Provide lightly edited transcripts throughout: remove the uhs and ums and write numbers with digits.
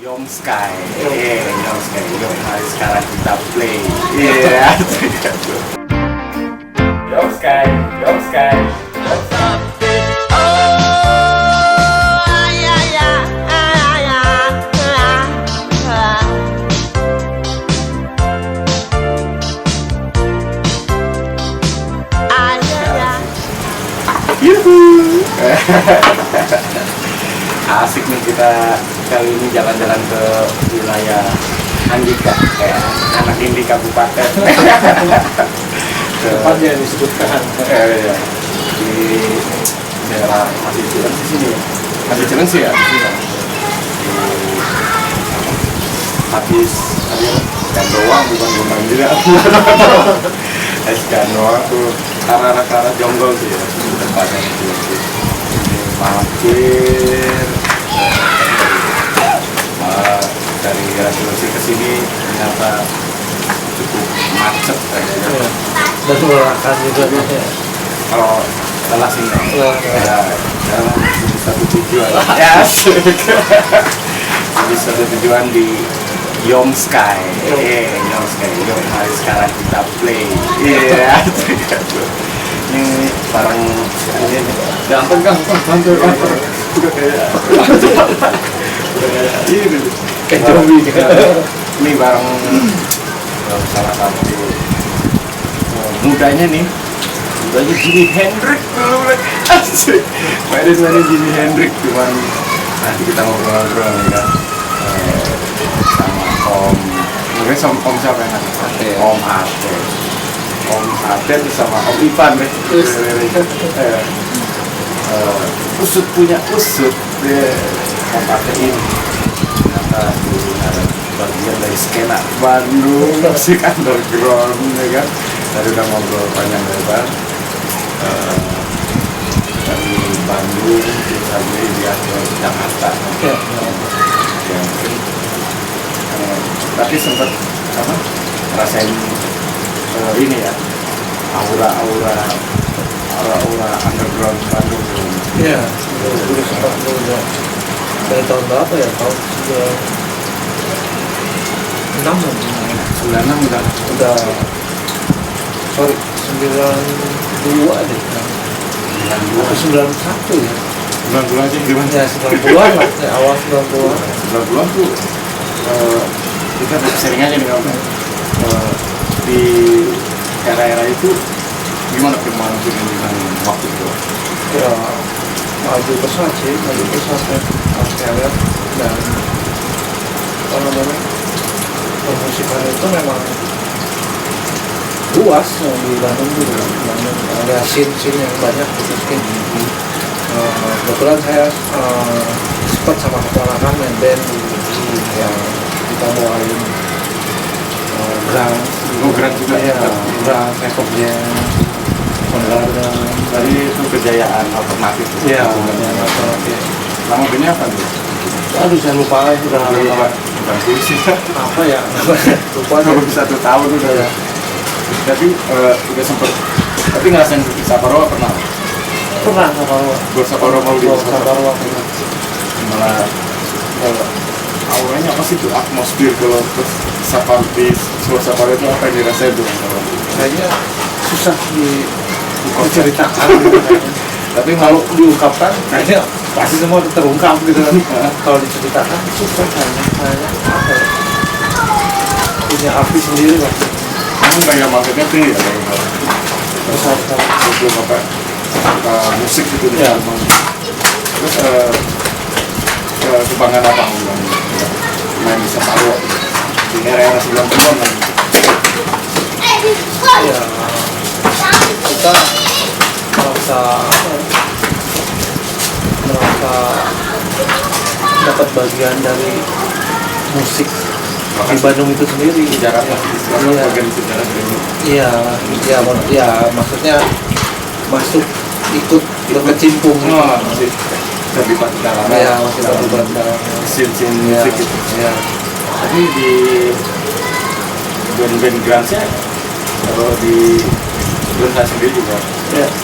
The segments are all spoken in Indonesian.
Yom Sky, Yom Sky, mari sekarang kita play. Yom Sky, Yom Sky, Yom Sky. Yuhu. Asik nih kita kali ini jalan-jalan ke wilayah Andika, kayak anak Indi Kabupaten. Tempatnya yang disebutkan Ya. Di daerah Masih Cilengsi sini ya. Masih Cilengsi ya? Habis dan doang bukan Gombang juga. Dan doang tuh arah-arah Jonggol sih ya, tempatnya itu. Mampir dari Sulawesi ke sini ternyata cukup macet kayaknya. dan melelahkan juga ya. Kalau salah sih nggak? Ya, sekarang di satu tujuan. Ya, di satu tujuan di Yom Sky. Yom Sky. Yom, mari sekarang kita play. Ini barang ini gampang bantu. Udah kayak ini Kayak zombie. Ini barang salah satu mudanya Jimi Hendrix dulu. Asik. Mainnya Jimi Hendrix, cuman nanti kita ngobrol-ngobrol nih kan sama Om. Mungkin sama Om siapa yang nanti? Om Ate. Om Ate sama Om Ivan deh. Usut punya usut. Om Ate ini ternyata ada bagian dari skena Bandung, musik underground, ya kan? Tadi udah ngobrol panjang lebar dari Bandung, kita dia ke Jakarta. Tapi sempat rasain ini ya, aura underground Bandung. Iya, udah sempat udah dari tahun berapa ya? Tahun 96 udah sorry 92 deh. 91 ya. 90 aja gimana? Ya 90-an lah, ya, awal 90-an. 90-an tuh kita sering aja nih kawan. Di era-era itu gimana perkembangan dengan waktu itu? Ya maju pesat ya, harus saya lihat. Dan apa namanya, permusikan itu memang luas di Bandung juga. Bandung ada scene yang banyak gitu scene. Kebetulan saya sempat sama keponakan main band yang kita bawain Grand juga ya, Grand Rekop Jam, Garden. Tadi itu kejayaan alternatif. Iya, alternatif. Nama bandnya apa tuh? Aduh saya lupa ya, udah lama. Bukan puisi. Apa ya? Lupa Baru 1 tahun udah ya. Tapi udah sempet. Tapi ngerasain Saparua pernah? Pernah Saparua. Saparua mau di Saparua pernah. Malah auranya apa sih tuh, atmosfer kalau di Saparua itu apa yang dirasain tuh? Kayaknya susah diceritakan gitu kayaknya. Tapi kalau diungkapkan kayaknya pasti semua terungkap gitu kan. Kalau diceritakan susah kayaknya apa ya? Punya arti sendiri lah. Emang kayak maksudnya tuh ya Terus harus apa musik gitu ya. Terus kebanggaan apa main di Saparua di era-era 90-an lagi? Ya kita merasa dapat bagian dari musik di Bandung itu sendiri. Sejarahnya bagian sejarah ini. Iya, maksudnya masuk ikut berkecimpung. Masih terlibat di dalamnya. Iya, masih terlibat di dalamnya. Scene musik gitu. Iya. Tapi di band-band grunge-nya, kalau di grunge sendiri juga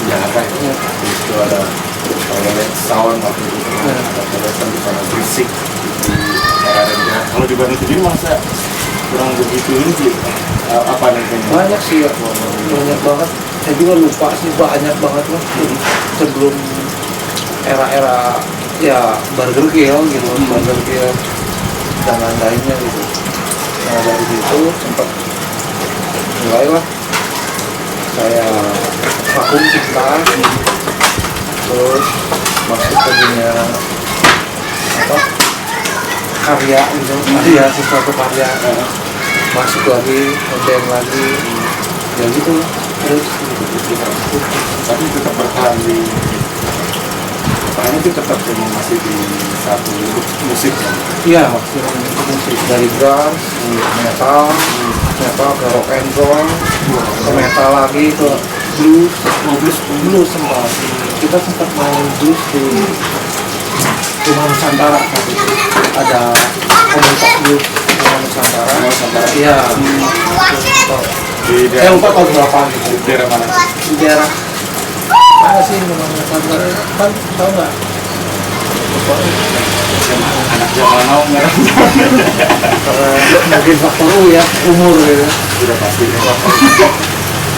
Jakarta ya. Itu ada Toilet Sound waktu itu, ada Toilet Sound di sana, Berisik di era di Bandung sendiri masa kurang begitu ini sih apa namanya? Banyak sih ya, banyak banget. Saya juga lupa sih, banyak banget lah. Sebelum era-era ya Burger Kill gitu, Burger Kill dan lain-lainnya gitu. Nah dari situ sempat mulailah saya vakum sebentar, terus masuk ke dunia apa karya gitu, karya sesuatu karya, masuk lagi, ngeband lagi, ya gitu lah. Terus Tapi tetap bertahan di itu tetap masih di satu musik kan? iya maksudnya musik dari drums, metal, metal ke rock and roll, ke metal lagi ke blues, blues sempat. Kita sempat main blues di Rumah Nusantara waktu itu. Ada komunitas blues Rumah Nusantara. Iya. Di Saya lupa tahun berapa gitu. di daerah mana? Di daerah mana sih Rumah Nusantara? Kan tahu nggak? Anak zaman now nggak Karena mungkin faktor ya umur gitu. sudah pasti.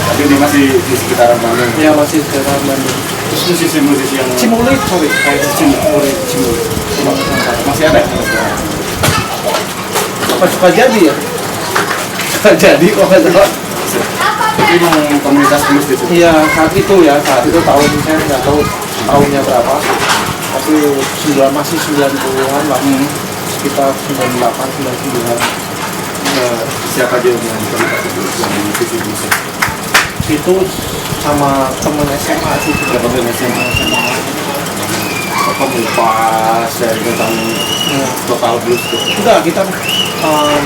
Tapi ini masih di sekitaran Bandung. Ya masih sekitar Bandung. Terus musisi-musisi yang Cimulit, sorry, kayak Cimulit. Rumah Nusantara. masih ada. Apa suka jadi ya? Suka jadi kok nggak salah. Tapi memang komunitas blues di situ. Iya saat itu tahun saya nggak tahu tahunnya berapa. Tapi masih 90-an lah. Sekitar 98, 99. Siapa aja yang komunitas blues yang musisi blues? Itu sama temen SMA sih. Berapa tahun SMA? Komunitas dari tentang total blues tuh. Enggak, kita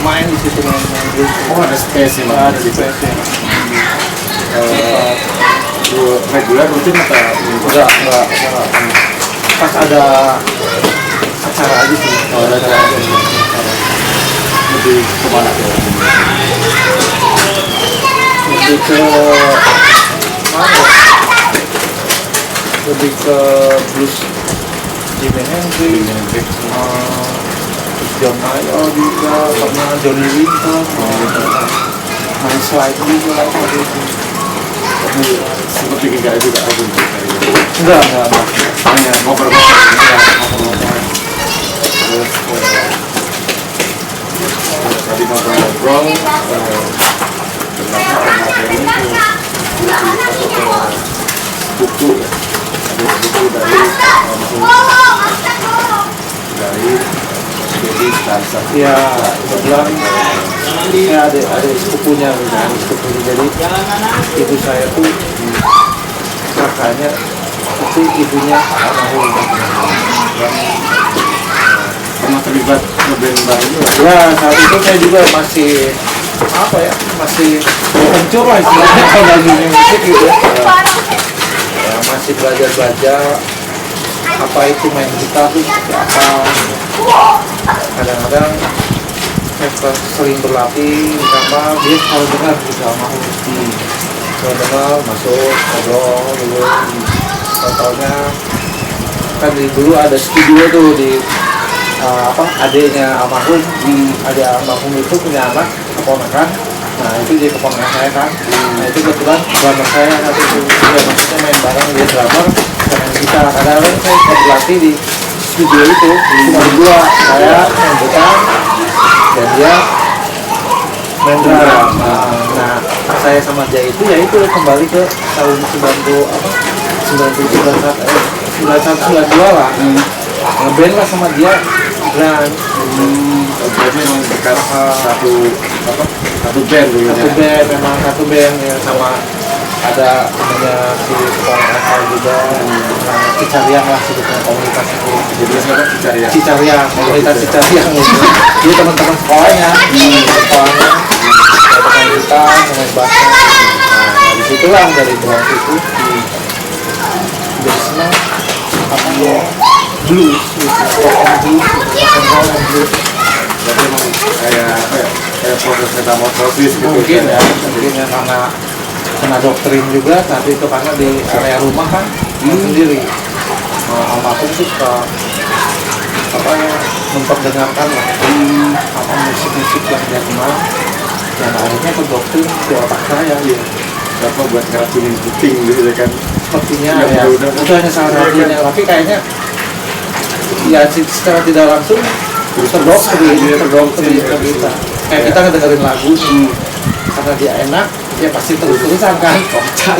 main di situ main blues. Oh ada space ya? Ada di PS ya. Reguler rutin atau Enggak. Pas ada acara aja sih. ada acara aja? Lebih kemana tuh? Lebih ke mana ya? Lebih ke blues Jimi Hendrix, terus John Mayer juga, sama Johnny Winter, main slide juga waktu itu. Sempat bikin kayak juga album Enggak. hanya cover terus tadi ngobrol tentang materi ini masuk ke buku dari jadi Stanza Ya, kebetulan saya ada sepupunya, jadi ibu saya tuh kakaknya itu ibunya almarhum. pernah terlibat ngeband bareng juga. Ya saat itu saya juga masih masih hancur lah istilahnya kalau lagi musik gitu ya. Masih belajar apa itu main gitar tuh seperti apa. Kadang-kadang saya sering berlatih di kamar, dia selalu dengar gitu almarhum. Selalu dengar, masuk, ngobrol dulu. Totalnya kan dulu ada studio tuh di adiknya almarhum. Ada almarhum itu punya anak keponakan, nah itu jadi keponakan saya kan. Nah itu kebetulan drummer saya waktu itu dia maksudnya main bareng, dia drummer dengan gitar. Kadang-kadang saya berlatih di studio itu cuma berdua, saya main gitar dan dia main drum. Nah saya sama dia itu ya itu kembali ke tahun 91 92 lah. Ngeband lah sama dia dan Berarti memang bekas satu band gitu satu band ya, sama ada namanya si keponakan juga, Cicariang lah sebutnya komunitas itu. jadi siapa Cicariang, komunitas Cicariang gitu. Jadi teman-teman sekolahnya, ada main gitar, main bass. Nah dari situlah, dari drum itu jadi senang apa ya blues, rock and blues. Berarti memang kayak proses metamorfosis gitu. Mungkin ya karena kena doktrin juga saat itu, karena di area rumah kan sendiri almarhum tuh suka memperdengarkan lah musik-musik yang dia kenal, dan akhirnya kedoktrin di otak saya ya. Apa buat ngeracunin puting gitu ya kan. Sepertinya Ya, ya, udah. itu hanya salah Iya, kan? satunya, tapi kayaknya ya secara tidak langsung terdoktrin ke kita. Kayak kita ngedengerin lagu nih, karena dia enak, ya pasti terus-terusan kan.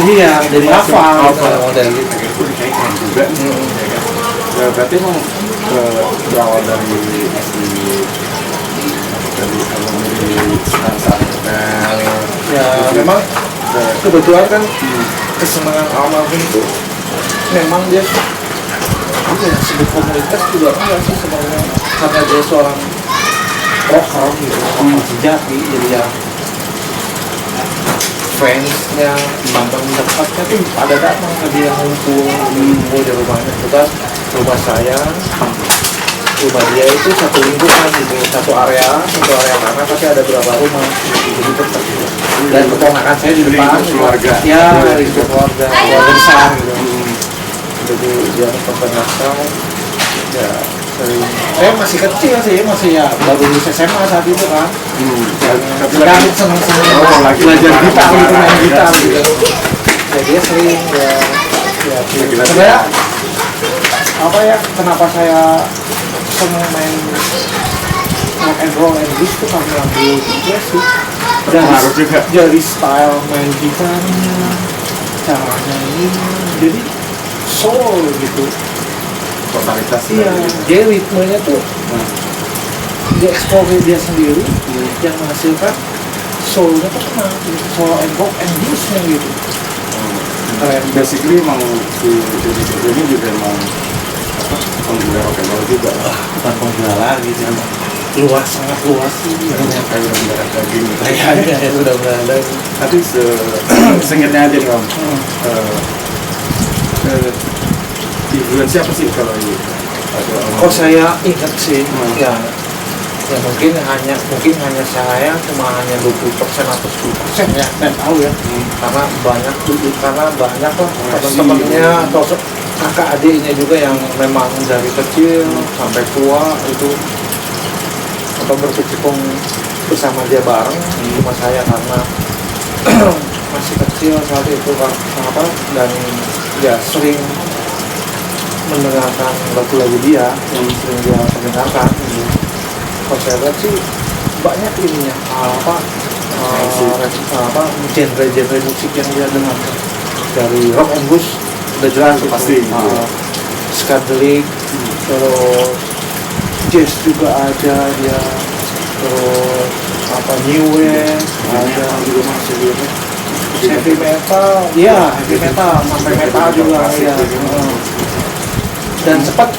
Iya, jadi hafal model gitu. Akhirnya pun dikaitkan juga ya kan. Ya, berarti emang berawal dari saat Ya memang kebetulan kan kesenangan almarhum itu memang dia apa ya, sebut komunitas juga enggak sih sebenarnya, karena dia seorang rocker gitu, rocker sejati, jadi ya fansnya mantan dekatnya tuh pada datang ke dia ngumpul di rumahnya. Kebetulan rumah saya, rumah dia itu satu lingkungan gitu, satu area tanah tapi ada berapa rumah jadi tetap gitu. Dan keponakan saya di depan keluarga. ya itu keluarga besar gitu. Jadi dia memperkenalkan ya sering. Saya masih kecil sih, masih ya baru lulus SMA saat itu kan. Sedang senang-senang lagi belajar bareng, gitar gitu, main bareng, gitar ya. gitu. Ya dia sering ya Gila-gila. sebenarnya apa ya, kenapa saya senang main rock and roll and blues tuh karena beliau juga sih. Pengaruh juga. Dari style main gitarnya, cara nyanyinya, jadi soul gitu. Totalitas. Iya, dia ritmenya tuh dia eksplor dia sendiri yang menghasilkan soulnya tuh kena gitu. Soul and rock and bluesnya gitu. Keren. Basically emang si Johnny ini juga emang apa penggila rock and roll juga. Bukan penggila lagi sih, luas, sangat luas sih. Kayak udah mendarat daging gitu. Kayaknya ya sudah berada. Tapi seingetnya aja nih Om. Influence siapa sih kalau ini? Oh saya ingat sih, ya mungkin hanya saya cuma hanya 20% atau 10% ya, saya tahu ya, karena banyak lah teman-temannya atau kakak adiknya juga yang memang dari kecil sampai tua itu atau berkecimpung bersama dia bareng. Cuma saya karena masih kecil saat itu dan ya sering mendengarkan lagu-lagu dia yang sering dia perdengarkan gitu. Kalau saya lihat sih banyak ininya genre-genre musik yang dia dengarkan, dari rock and blues udah jelas gitu. Pasti Psychedelic, terus jazz juga ada dia, terus new wave ada juga masih gitu. Heavy metal, ya heavy metal sampai metal juga ya. Dan sempat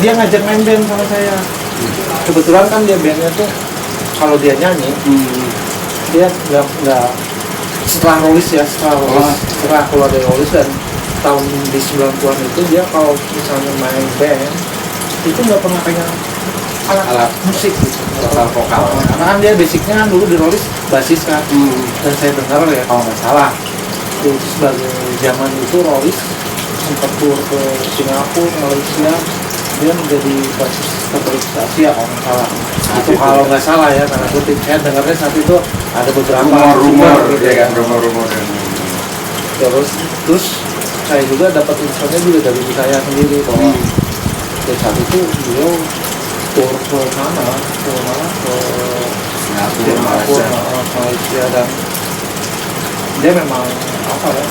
dia ngajak main band sama saya. Kebetulan kan dia bandnya tuh kalau dia nyanyi dia nggak setelah keluar dari Rollis dan tahun di 90-an itu dia kalau misalnya main band itu nggak pernah pegang alat musik gitu, alat vokal. Karena kan dia basicnya kan dulu di Rollis basis kan. Dan saya dengar ya kalau nggak salah itu sebagai zaman itu Rollis sempat tur ke Singapura, Malaysia, dia menjadi basis terbaik Asia kalau nggak salah. Itu kalau nggak salah ya, karena kutip saya dengarnya saat itu ada beberapa rumor gitu ya kan, rumor. Terus saya juga dapat infonya juga dari ibu saya sendiri bahwa di saat itu beliau tur ke sana, ke Singapura, Malaysia, dan dia memang apa ya,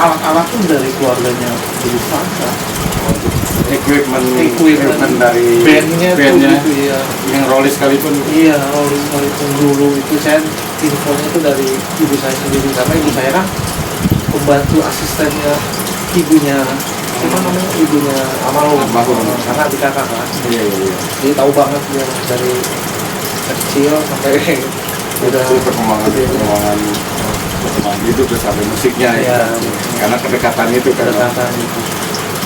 alat-alat tuh dari keluarganya di sana. Equipment dari bandnya gitu ya. Yang Rollis sekalipun. Iya, Rollis sekalipun dulu itu saya infonya itu dari ibu saya sendiri, karena ibu saya kan pembantu asistennya ibunya ibunya almarhum karena adik kakak kan. Iya. Jadi tahu banget dia dari kecil sampai udah perkembangan hidup terus sampai musiknya ya. Karena kedekatan itu kan.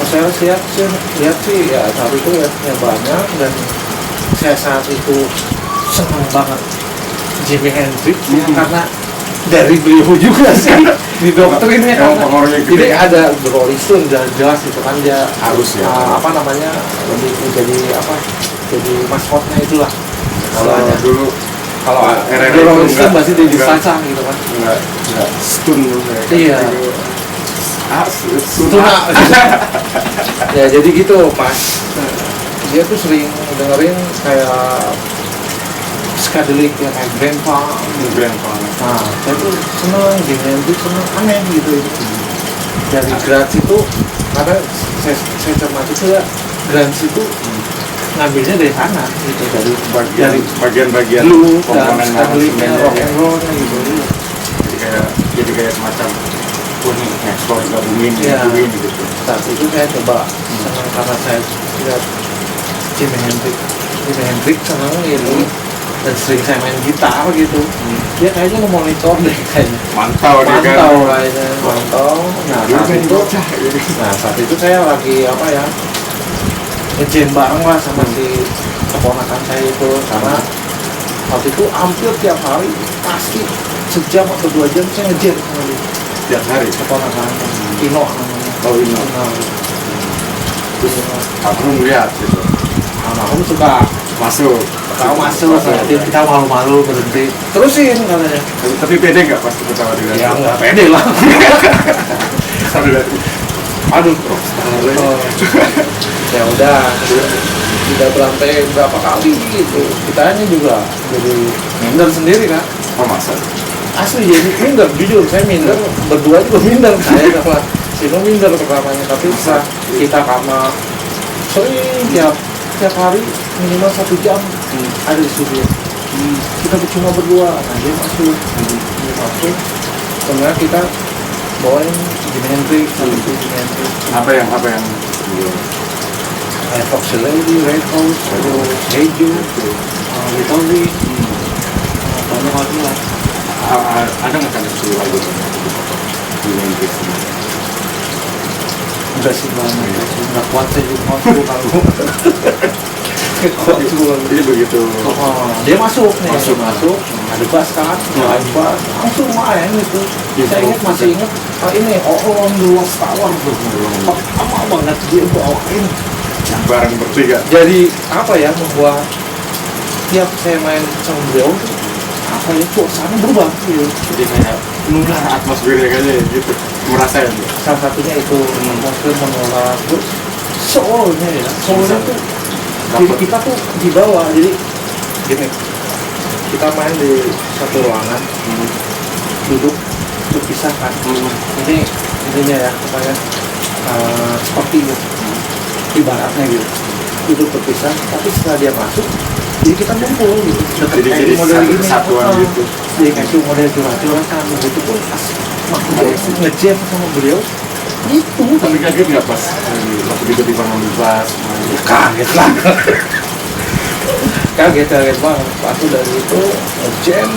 Saya lihat sih ya saat itu ya banyak, dan saya saat itu senang banget Jimi Hendrix karena dari beliau juga sih di doktrinnya kan. Jadi ada Rolling Stone jelas itu kan dia harus ya lebih jadi jadi maskotnya itulah. Kalau dulu Kalau RRI di Rolling itu Stone pasti di enggak. Sancang gitu kan. nggak stun tuh kayak Iya. tuna. Ya jadi gitu pas dia tuh sering dengerin kayak psychedelic ya kayak grandpa gitu. Nah saya tuh seneng Jimi Hendrix, seneng aneh gitu. Dari grunge itu karena saya cermati tuh ya grunge itu ngambilnya dari sana gitu, dari bagian-bagian blues dan komponen psychedelicnya, rock and rollnya gitu. jadi kayak semacam nih ekspor gabungin Iya. gitu. Saat itu saya coba senang karena saya lihat Jimi Hendrix senang gitu dan sering saya main gitar gitu. Dia kayaknya memonitor deh kayaknya. Mantau Kayaknya mantau. Nah saat main itu, bocah gitu. saat itu saya lagi apa ya, ngejam bareng lah sama si keponakan saya itu, karena waktu itu hampir tiap hari pasti sejam atau 2 jam saya ngejam sama dia. Tiap hari Keponakan Ino namanya. oh ini Terus aku ngeliat gitu almarhum suka masuk masuk nanti kita malu-malu berhenti terusin katanya. tapi pede nggak pas ketawa dengan Ya nggak pede lah. Aduh, ya udah berantai berapa kali gitu. Kitanya juga jadi minder sendiri kan. oh masa Asli jadi minder, jujur saya minder, berdua juga minder. Saya sama Sino minder pertamanya, tapi setelah kita karena sering tiap hari minimal 1 jam ada di studio. Kita cuma berdua, nah dia masuk, kemudian kita bawain Jimi Hendrix, apa yang kayak Foxy Lady, Red House, terus Hey Jude, Little Wing, banyak lagi lah. ada nggak kan di lagu ini Enggak sih banyak, nggak kuat saya juga masuk kalau kuat juga. jadi begitu Dia masuk nih, Masuk. ada bass kan, main bass, langsung main gitu. Saya masih ingat ini All on the Lost Tower tuh, lama banget dia bawain. bareng bertiga Jadi apa ya, membuat tiap saya main sama beliau tuh, apa ya, suasana berubah gitu. jadi kayak menular atmosfernya kayaknya gitu merasain Salah satunya itu atmosfer menular, terus soulnya ya, soulnya tuh diri kita tuh dibawa. Jadi gini, kita main di satu ruangan, duduk terpisahkan. Ini intinya ya, supaya seperti itu ibaratnya gitu, duduk terpisah, tapi setelah dia masuk jadi kita ngumpul gitu, jadi kayak model satu gini, kesatuan gitu jadi kayak model curhat-curhatan begitu pun pas ngejam sama beliau itu. tapi kaget nggak pas waktu tiba-tiba membebas Ya, kaget lah. kaget banget pas udah gitu ngejam,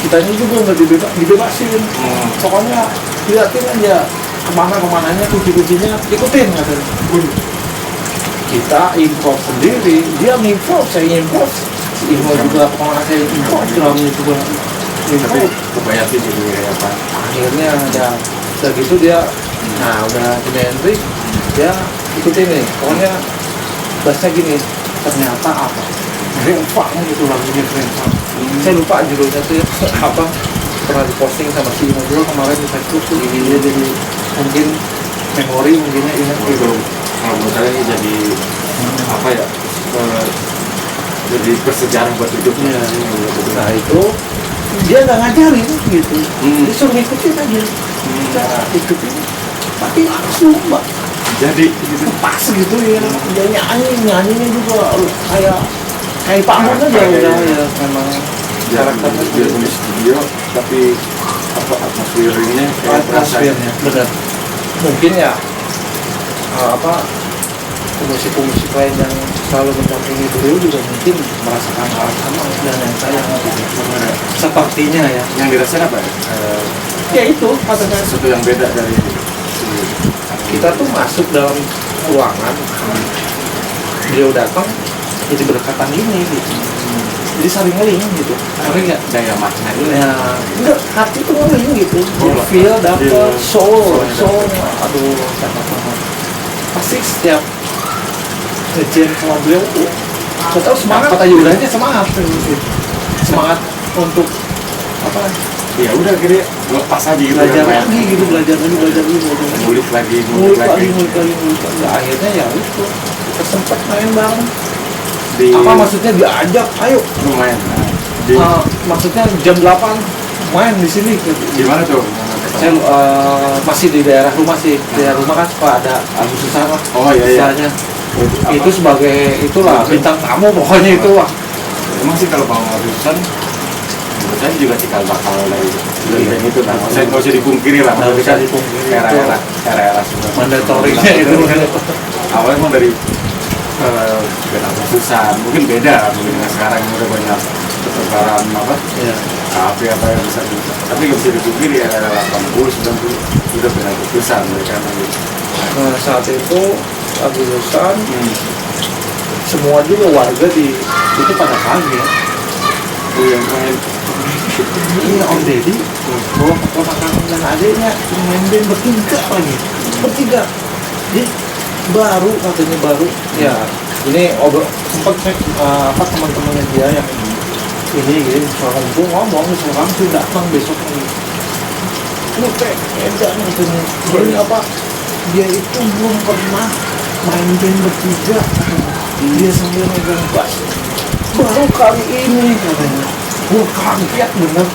kitanya juga nggak dibebasin. Pokoknya liatin aja kemananya, kunci-kuncinya ikutin katanya. Kita improv sendiri, dia improv, saya improv, si Imo juga kemana saya improv, drumnya juga tapi improv. kebayang sih jadi kayak apa Akhirnya udah gitu dia, nah udah Jimi Hendrix, dia ikutin nih, pokoknya bassnya gini, ternyata apa, Grandpa gitu lagunya Grandpa. Saya lupa judulnya tuh ya, apa, pernah diposting sama si Imo juga kemarin di Facebook tuh. Dia jadi mungkin memori, mungkinnya ingat gitu. kalau menurut saya ini jadi apa ya jadi bersejarah buat hidupnya. Nah itu dia nggak ngajarin gitu, dia suruh ngikutin aja, kita ikutin, tapi langsung mbak jadi gitu. pas gitu ya. Dia nyanyinya juga kayak Pak Mun aja Kayak- udah ya, memang karakternya dia di studio tapi apa atmosfernya kayak berasa atmosfernya benar. Mungkin ya apa, musik-musik lain yang selalu mendampingi beliau juga mungkin merasakan hal sama dan yang saya sepertinya ya. yang dirasain apa ya Ya itu katanya, sesuatu yang beda dari kita tuh masuk dalam ruangan, beliau datang jadi berdekatan gini gitu, jadi saling ngeling gitu, ngerti nggak? gaya makna itu Ya enggak, hati tuh ngeling gitu, Oh, feel dapet, iya. soulnya, aduh sangat banget. Pasti setiap ngejam sama beliau tuh Nggak tahu semangat aja udahnya semangat semangat untuk apa Ya udah akhirnya lepas aja gitu belajar kan, lagi gitu belajar lagi ngulik lagi ngulik lagi. Ya, akhirnya ya itu kita sempat main bareng. di Apa maksudnya diajak ayo lumayan. Nah, di maksudnya jam 8 main di sini gitu. di mana tuh? Saya masih di daerah rumah sih. Daerah rumah kan suka ada Agustusan lah. Oh iya iya. Misalnya itu sebagai itulah bintang tamu pokoknya itu lah. Emang sih kalau mau Agustusan, menurut saya juga cikal bakal dari event itu kan. Saya nggak usah dipungkiri lah. Nggak Maksudnya bisa kan dipungkiri. era-era sebenarnya. Mandatorinya itu. Awalnya emang dari event Agustusan, mungkin beda mungkin dengan sekarang udah banyak pertukaran apa Iya. kafe apa yang bisa tapi nggak bisa dipungkiri era 80 90 udah banyak Agustusan mereka nanti. Nah, saat itu Agustusan semua juga warga di itu pada kaget. Yang main Iya Om Deddy bawa keponakan dan adiknya main band bertiga jadi baru katanya baru ya ini sempat cek apa teman-temannya dia yang ini gini soal ngomong soal langsung datang besok lagi lu edan katanya ini apa dia itu belum pernah main band bertiga dia sambil megang bass baru kali ini katanya gua kaget bener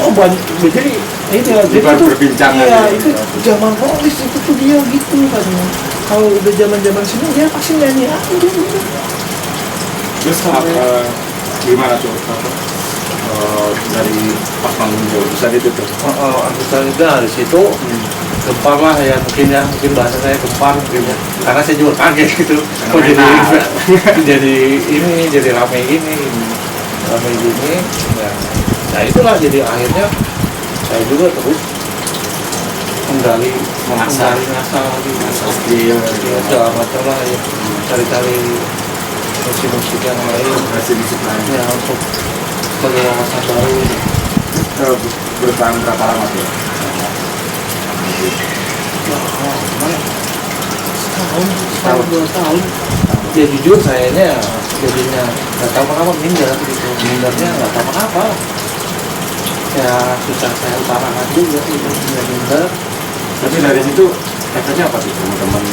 oh banyak jadi ini ya jadi baru itu perbincangan iya ya. itu zaman Rollis itu tuh dia gitu katanya kalau udah zaman sini dia pasti nyanyi aja gitu. terus apa gimana tuh dari pas manggung jauh besar itu tuh Agustusan itu dari situ gempar lah ya mungkin bahasa saya gempar mungkin ya karena saya juga kaget gitu kok jadi ini jadi rame gini ya nah itulah jadi akhirnya saya juga terus menggali Mengasah lagi skill ya segala macam lah ya cari-cari musik-musik yang lain masih musik lain ya untuk sebagai wawasan baru bertahan berapa lama tuh? setahun 2 tahun ya jujur sayanya jadinya nggak tahu kenapa minder gitu mindernya nggak tahu kenapa ya susah saya utarakan juga gitu minder Tapi dari situ efeknya apa sih teman-teman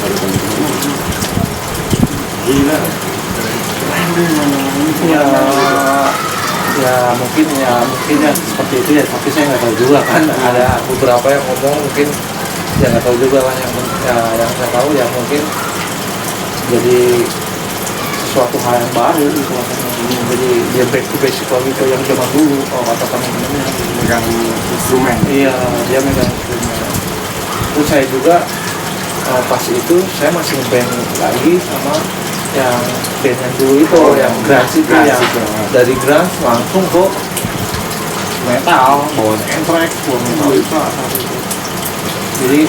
dari teman-teman? Gila. ya mungkin ya seperti itu ya tapi saya nggak tahu juga kan ada beberapa yang ngomong mungkin ya nggak tahu juga lah yang saya tahu ya mungkin jadi sesuatu hal yang baru gitu jadi dia back to basic lagi ke yang zaman dulu kalau kata teman-temannya Megang instrumen. iya dia megang instrumen terus saya juga pas itu saya masih ngeband lagi sama yang band yang dulu itu yang grunge itu yang dari grunge langsung ke metal bawa Anthrax bawa metal itu jadi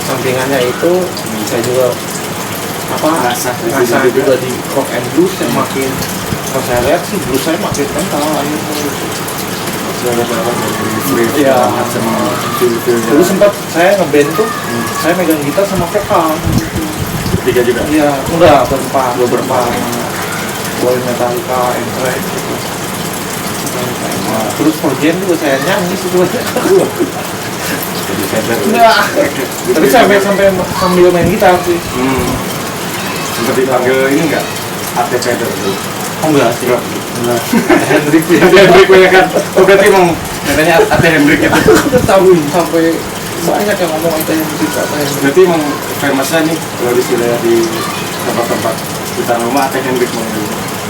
sampingannya itu saya juga Ngasah juga di rock and blues yang makin kalau saya lihat sih blues saya makin kental akhirnya Iya. dulu sempat saya ngeband tuh saya megang gitar sama vokal Tiga juga. iya enggak berempat boy Metallica Anthrax gitu terus Forgen juga saya nyanyi sih Jadi center. enggak tapi sampai sambil main gitar sih Sempat dipanggil ini enggak? Ate Feder tuh. oh enggak sih enggak Hendrik ya Ate Hendrik punya kan. Oh berarti emang katanya Ate Hendrik itu. aku udah tahu sampai banyak yang ngomong Ate Hendrik Berarti emang famousnya nih kalau di tempat-tempat sekitar rumah Ate Hendrik mau.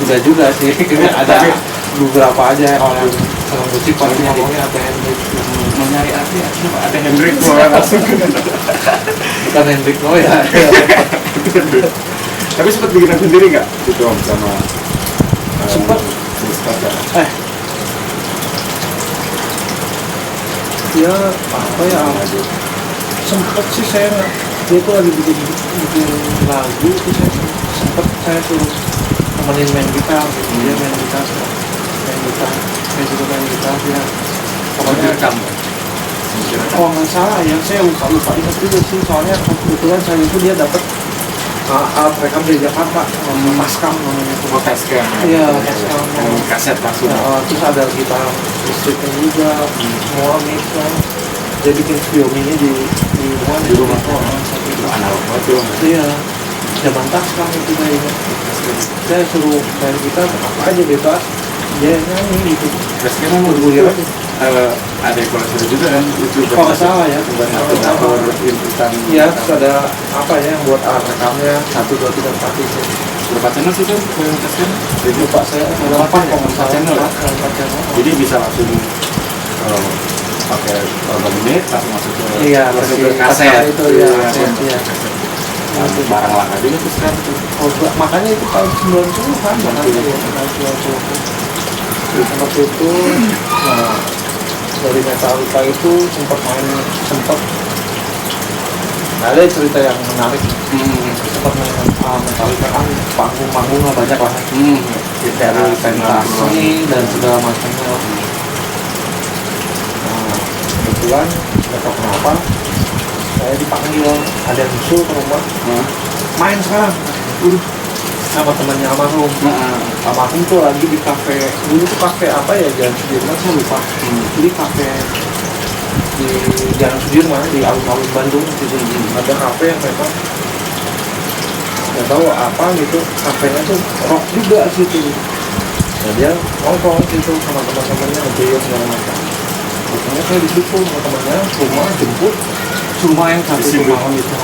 enggak juga sih ada beberapa aja yang orang musik pasti ngomongnya Ate Hendrik Mau nyari Ate Hendrik mau langsung. bukan Hendrik no ya Tapi sempat bikin lagu sendiri nggak? Itu Om sama Sempat. Ya apa ya sempet sih saya dia tuh lagi bikin lagu itu saya suruh temenin main gitar dia main gitar saya juga main gitar ya pokoknya kamu. oh nggak salah ya saya lupa ingat juga sih soalnya kebetulan saya itu dia dapat alat rekam di Jakarta, Tascam namanya tuh. Oh, Tascam. Iya, Tascam. Yang kaset langsung. Ya, terus ada gitar listriknya juga, semua mix kan. Dia bikin Xiaomi-nya di rumah. Di rumah. Oh, satu itu. Analog banget tuh. Iya, zaman Tascam itu kayaknya. Saya suruh main gitar apa aja bebas, dia nyanyi gitu. Tascam memang Bergulir dulu aja. ada koleksi juga kan itu. Kalau nggak salah ya, Ventilator, inputan. Iya, terus ada apa ya yang buat alat rekamnya 1, 2, 3, 4 itu. Berapa channel sih tuh Tascam? Lupa saya ada 8 kalau nggak salah. channel. 4 channel. Jadi bisa langsung pakai berapa menit langsung masuk ke Iya, langsung versi ke kaset itu ya, kaset, iya. Langsung barang langka juga tuh sekarang tuh. Oh, makanya itu tahun 90-an makanya ya, tahun 90-an. Seperti itu, nah dari Metallica itu sempat ada cerita yang menarik, sempat main Metallica kan panggung banyak lah, dari pentas dan segala macamnya. Nah, kebetulan nggak tahu kenapa saya dipanggil, ada yang nyusul ke rumah, main sekarang sama temannya almarhum. Almarhum tuh lagi di kafe, dulu tuh kafe apa ya, Jalan Sudirman saya lupa. Jadi kafe di Jalan Sudirman di alun-alun Bandung gitu. Ada kafe yang memang nggak tahu apa gitu, kafenya tuh rock juga situ. Nah dia nongkrong gitu sama teman-temannya, ngeband segala macam. Biasanya saya disitu sama temannya, rumah jemput, cuma yang satu malam itu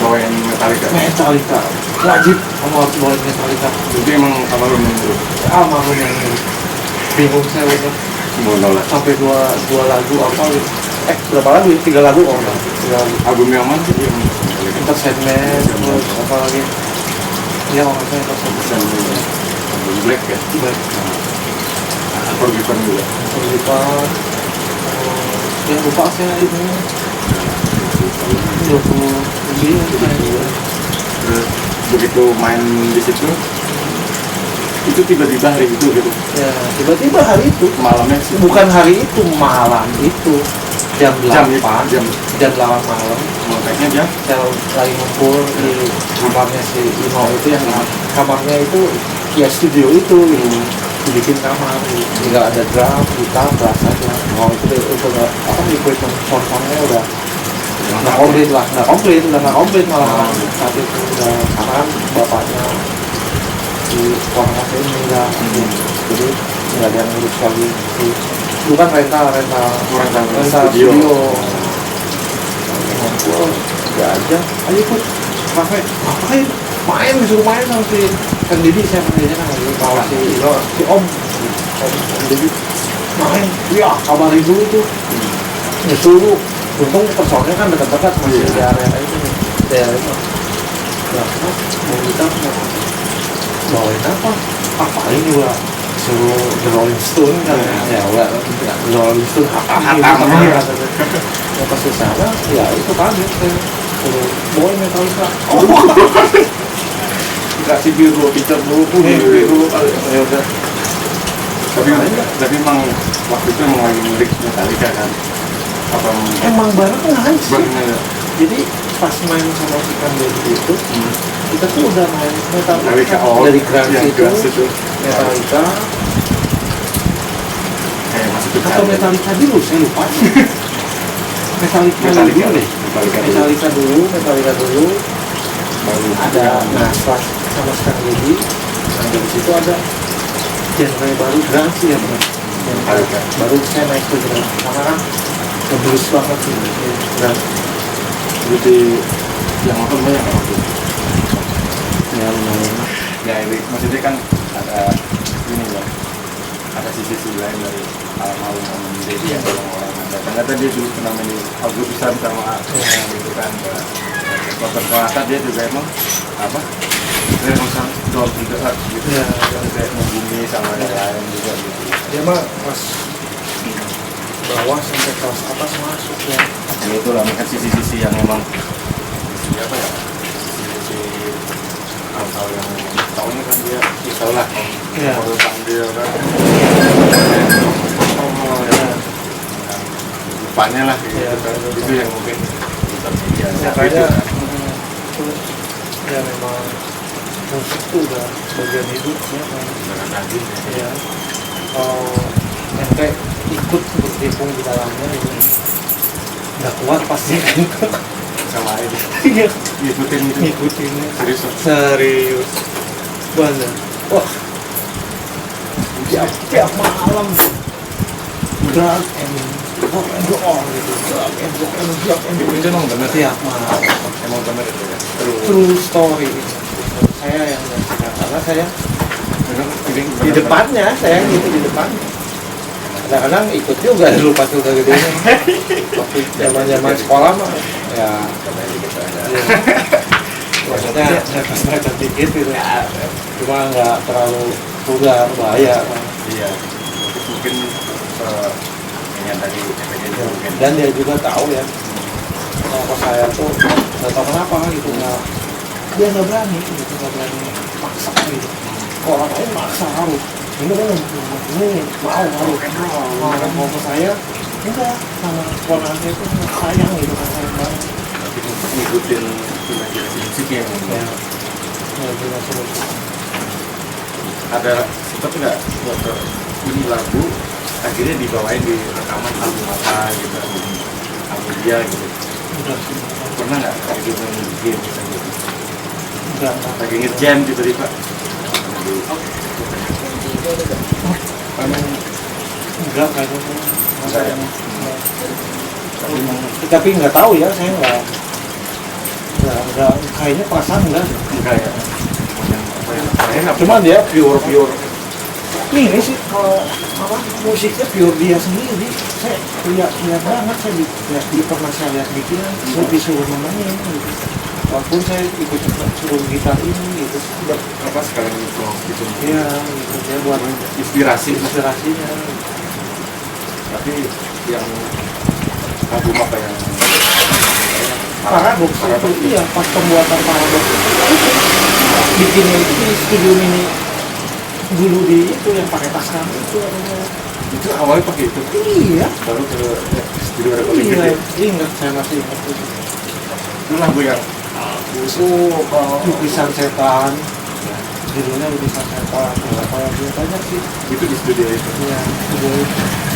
Bawain Metallica. Metallica wajib, kamu harus bawain Metallica. Itu emang apa lu menurut? Almarhum yang bingung saya udah Mau nolak. sampai dua lagu apa gitu. Berapa lagu? 3 lagu kalau nggak? 3 lagu. Album yang mana sih yang Metallica? Entertainment, terus apa lagi? Ya kalau nggak salah Entertainment. Album Black ya. Baik. Unforgiven juga. Terlibat. Yang lupa saya itu 20 lebih ya. Terus begitu main di situ, itu tiba-tiba hari itu gitu. Ya, tiba-tiba hari itu, Malamnya sih. bukan hari itu, malam itu jam 8 jam 8 malam kontaknya jam. saya lagi ngumpul di kamarnya si Ino itu, yang kamarnya itu ya studio itu gitu. Dibikin kamar gitu. Tinggal ada drum, gitar, bass aja. Itu udah apa, equipment sound-soundnya udah nggak komplit malah saat itu udah, karena kan bapaknya di orang asli meninggal, jadi nggak ada yang ngurus lagi. Bukan rental studio. Ngumpul nggak aja, ayo ikut kafe, ngapain? Main, disuruh main sama si Kang Didi, saya panggilnya kan lagi kalau si Om Didi main, ya kabarin dulu tuh, nyusul. Untung personnya kan dekat-dekat masih di area itu nih, daerah itu. Ya, Mas, mau kita bawain apa ini juga suruh The Rolling Stone kan ya, udah The Rolling Stone hatam ya. Pas kesana ya itu kaget saya, suruh bawain Metallica. Dikasih biru, picture dulu, biru kali. Ya udah. Tapi emang waktu itu emang lagi ngulik Metallica kan. Apa Emang barengan sih. barengan? Jadi pas main sama si Kang Deddy itu, kita tuh udah main Metallica dari Grans itu, Metallica atau Metallica dulu, saya lupa. Metallica dulu, baru ada. Nah, setelah sama si Kang Deddy, nah dari situ ada genre baru Grans ya, Metallica. Baru saya naik ke Grans, karena kan ngeblues banget sih Grans. Jadi yang nonton banyak nggak waktu itu? Ya lumayan. Ya ini maksudnya kan ada ini ya, ada sisi lain dari almarhum Om Deddy yang orang-orang ada. Ternyata dia dulu pernah main di Agustusan sama gitu kan. Ternyata dia juga emang apa? Dia emang down juga gitu. Ya, Kayak membumi sama yang lain juga gitu. dia mah pas bawah sampai kelas atas masuk ya. Ini itu lah kan sisi-sisi yang memang sisi apa ya? Sisi hal-hal yang tahunnya kan dia bisa lah. Iya. Kalau dia kan depannya lah gitu Iya, kan. betul. Itu yang mungkin kita media Makanya Ya memang musik itu udah bagian hidupnya kan. Darah daging. Ya kalau ente ikut berkecimpung di dalamnya itu nggak kuat pasti kan. Sama aja. Iya, Ngikutin itu. ngikutin Serius. serius bener. Wah, tiap malam drag and rock and roll gitu, drag and rock and drag and roll. Itu emang bener. Tiap malam. Emang bener itu ya. Terus. True story. Saya yang menyaksikan karena saya di depannya, saya gitu di depannya. Kadang-kadang ikut juga lupa juga gedenya. Waktu zaman sekolah mah ya maksudnya pas mereka dikit gitu ya, cuma nggak terlalu vulgar, bahaya kan. Iya. Mungkin yang tadi efeknya mungkin. Dan dia juga tahu ya kalau saya tuh nggak tahu kenapa gitu dia nggak berani gitu, nggak berani maksa gitu. Orang lain maksa harus ini mau mau ke saya enggak, sama keluarga itu sayang gitu kan, sayang banget. Tapi ngikutin imajinasi musiknya yang Ya, ya seru. ada sempat nggak waktu ini lagu akhirnya dibawain di rekaman album apa gitu, album dia gitu, Enggak sih, pernah nggak kayak gitu main game gitu, enggak. lagi nge-jam tiba-tiba Enggak kayak gitu. Enggak ya? Tapi nggak tahu ya, saya nggak kayaknya perasaan enggak sih. enggak ya, Cuma dia pure ini sih kalau apa musiknya pure dia sendiri. Saya lihat banget, saya pernah saya lihat bikin, saya disuruh namain gitu. Walaupun saya ikut suruh gitar ini gitu. apa sekalian gitu Iya, gitu dia buat inspirasinya. Tapi yang album apa yang Paradox itu iya, pas pembuatan Paradox itu bikinnya itu di studio mini dulu di itu yang pakai tas kami itu itu awalnya pakai itu iya baru ke studio recording iya gede. ingat, saya masih ingat itu. Itu lagu yang Lukisan setan, judulnya Lukisan setan, apa lagi banyak sih. itu di studio itu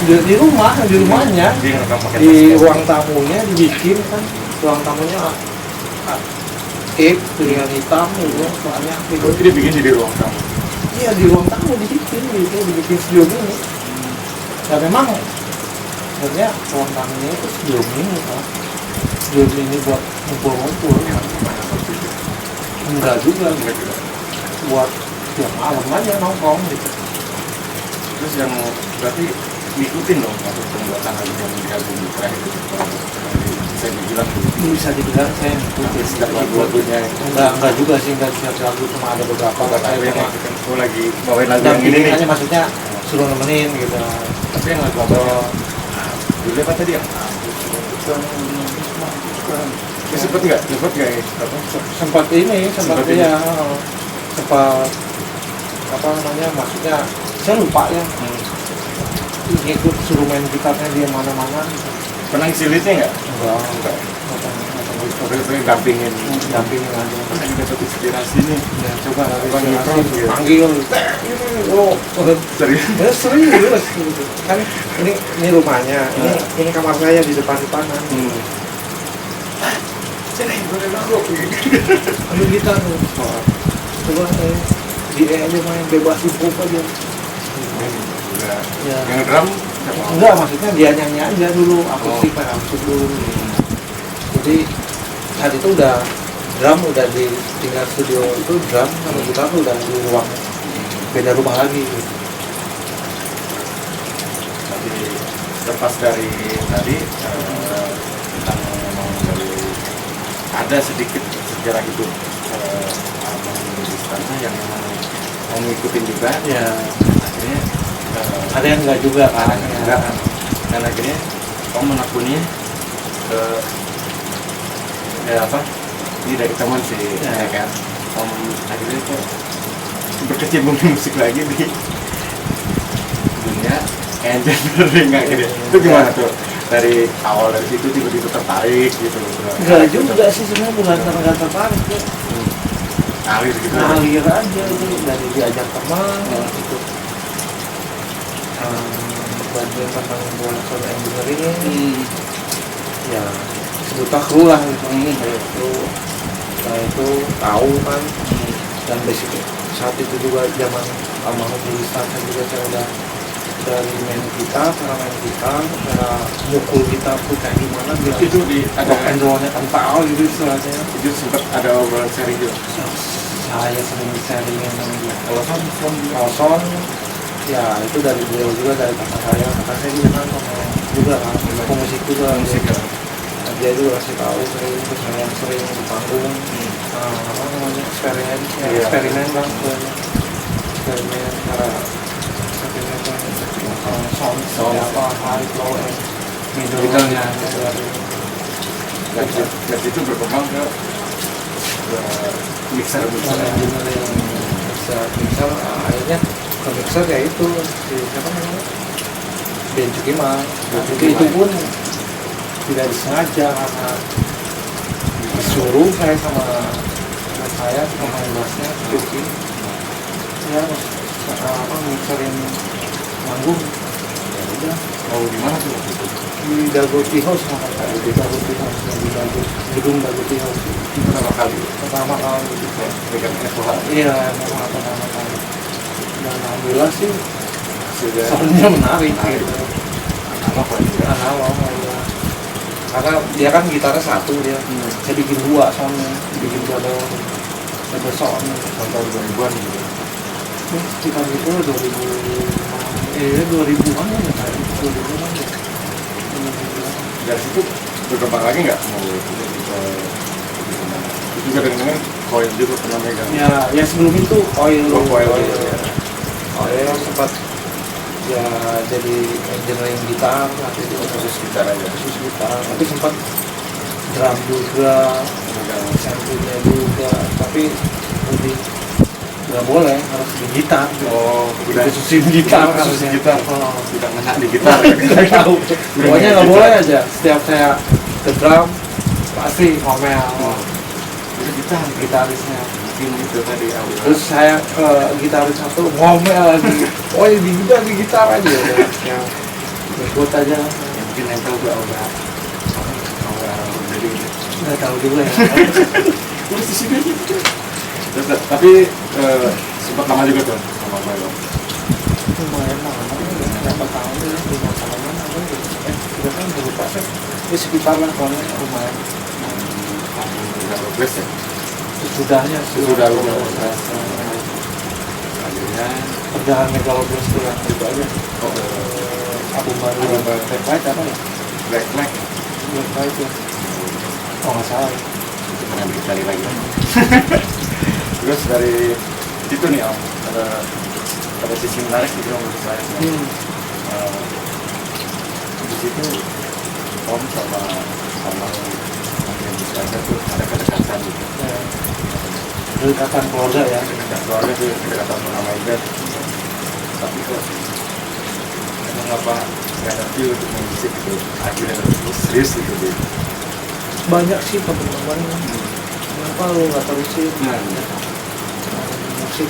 Iya, di rumahnya, dia ngerekam pakai di tas. ruang tamunya dibikin kan, ruang tamunya dengan hitam gitu, banyak gitu. Itu dia bikin di ruang tamu. Iya, di ruang tamu dibikin gitu, dibikin studio ini. Ya memang sebenarnya ruang tamunya itu studio ini kan, studio ini buat ngumpul-ngumpul. Enggak juga, buat tiap malam aja nongkrong gitu. Terus yang berarti ngikutin dong waktu pembuatan lagu yang di album terakhir itu bisa dibilang Bisa dibilang saya ngikutin setiap lagu-lagunya enggak juga sih, enggak setiap lagu, cuma ada beberapa lagu yang maksudkan aku lagi bawain lagu dan yang ini nih, hanya maksudnya suruh nemenin gitu. tapi yang lagu apa ya? Dulu apa tadi ya? Ya sempet nggak ya? Sempat ini, Sempat ini. ya, sempat apa namanya, maksudnya saya lupa ya, ngikut suruh main gitarnya dia mana-mana gitu. Pernah ngisi liatnya nggak? Enggak. Pokoknya dampingin Dampingin aja. kan lagi dapat inspirasi nih, Ya, coba Coba nongkrong, gitu. panggil serius ya serius gitu. Kan ini rumahnya, ini kamar saya di depan-depanan. sini boleh lagu Ambil gitar tuh. Coba di aja main bebas improv aja. Ya. yang drum siapa? Enggak, maksudnya dia nyanyi aja dulu, akustik dulu. Jadi saat itu udah drum udah di tinggal studio itu, drum sama gitar udah di ruang beda rumah lagi gitu. Tapi lepas dari tadi tentang memang dari ada sedikit sejarah hidup abang di sana yang memang mau ngikutin juga, Ya, akhirnya ada yang enggak juga kan. enggak kan, dan akhirnya kamu menekunnya ke apa ini dari teman sih ya kan, kamu akhirnya kok berkecimpung di musik lagi di dunia engineering akhirnya. Itu gimana tuh dari awal, dari situ tiba-tiba tertarik gitu? Enggak juga sih sebenarnya, bukan tertarik ya. ngalir gitu. ngalir aja itu dari diajak teman gitu. Bagian tentang soal engineering ya sebuta kru lah gitu. Kayak kru nah itu tahu kan dan basic saat itu juga zaman almarhum Lisan saya juga saya udah dari main gitar, cara main gitar, cara mukul gitar tuh kayak gimana biar Itu di rock and rollnya kental gitu istilahnya. itu sempat ada obrolan sharing juga. Saya sering sharingin sama dia. Kalau Son ya itu dari beliau juga, dari kakak saya juga kan juga kan pemusik juga musik ya. Nah, dia juga kasih tahu sering, terus saya yang sering di panggung apa namanya eksperimen bang eksperimen cara sound apa high low and middle-nya Dan itu berkembang ke mixer mixer akhirnya ke mixer ya itu si siapa namanya Ben Cukima. Itu pun tidak disengaja karena disuruh saya sama saya pemain bassnya Cuki ya apa mixerin manggung ya udah. di mana tuh waktu itu? Di Dagoti House sama saya di Dagoti House di gedung Dagoti House Pertama kali gitu dengan FOH. iya memang pertama kali dan alhamdulillah sih Sudah soundnya menarik gitu apa juga? awal ya. Karena dia kan gitarnya satu dia saya bikin dua soundnya bikin dua sound Tahun 2000-an gitu. sekitar itu 2000-an ya kayak 2000-an ya. Dari situ berkembang lagi nggak mau itu juga dengan koin juga pernah megang. Ya sebelum itu Oil Oil. sempat ya jadi engineering gitar waktu itu Khusus gitar aja. khusus gitar tapi sempat drum juga Megang sampingnya juga tapi lebih nggak boleh harus di gitar udah khususin gitar khusus harusnya. gitar. Oh. Tidak ngena di gitar. Nggak tahu pokoknya nggak boleh aja setiap saya ke drum pasti ngomel Itu gitar. gitarisnya. Mungkin itu tadi awal. Terus saya ke gitaris satu ngomel lagi. Oh ini juga di gitar aja udah. Ya ikut aja. Mungkin nempel ke awal. Jadi Nggak tahu juga ya. terus di sini gitu. Tapi sempat lama juga tuh sama Milo. Lumayan lama ya. Berapa tahun ya? 5 tahunan apa gitu. 3 tahun lupa saya. Ini sekitar lah soalnya lumayan. Nggak progres ya. Sesudahnya Sesudah lu akhirnya perjalanan Megaloblast itu yang itu aja. Album baru Black Light apa ya? Black Flag. Black Light ya. Oh nggak salah ya. Itu pernah dicari lagi. Terus dari itu nih Om, ada sisi menarik gitu menurut saya. Di situ Om sama yang bisa tuh ada kedekatan gitu. Ya. Kedekatan keluarga ya. Kedekatan keluarga tuh kedekatan sama Ibat. Tapi kok emang apa nggak ada feel untuk musik gitu. Akhirnya serius gitu deh. Banyak sih teman-teman. Kenapa lu nggak terusin? Musik.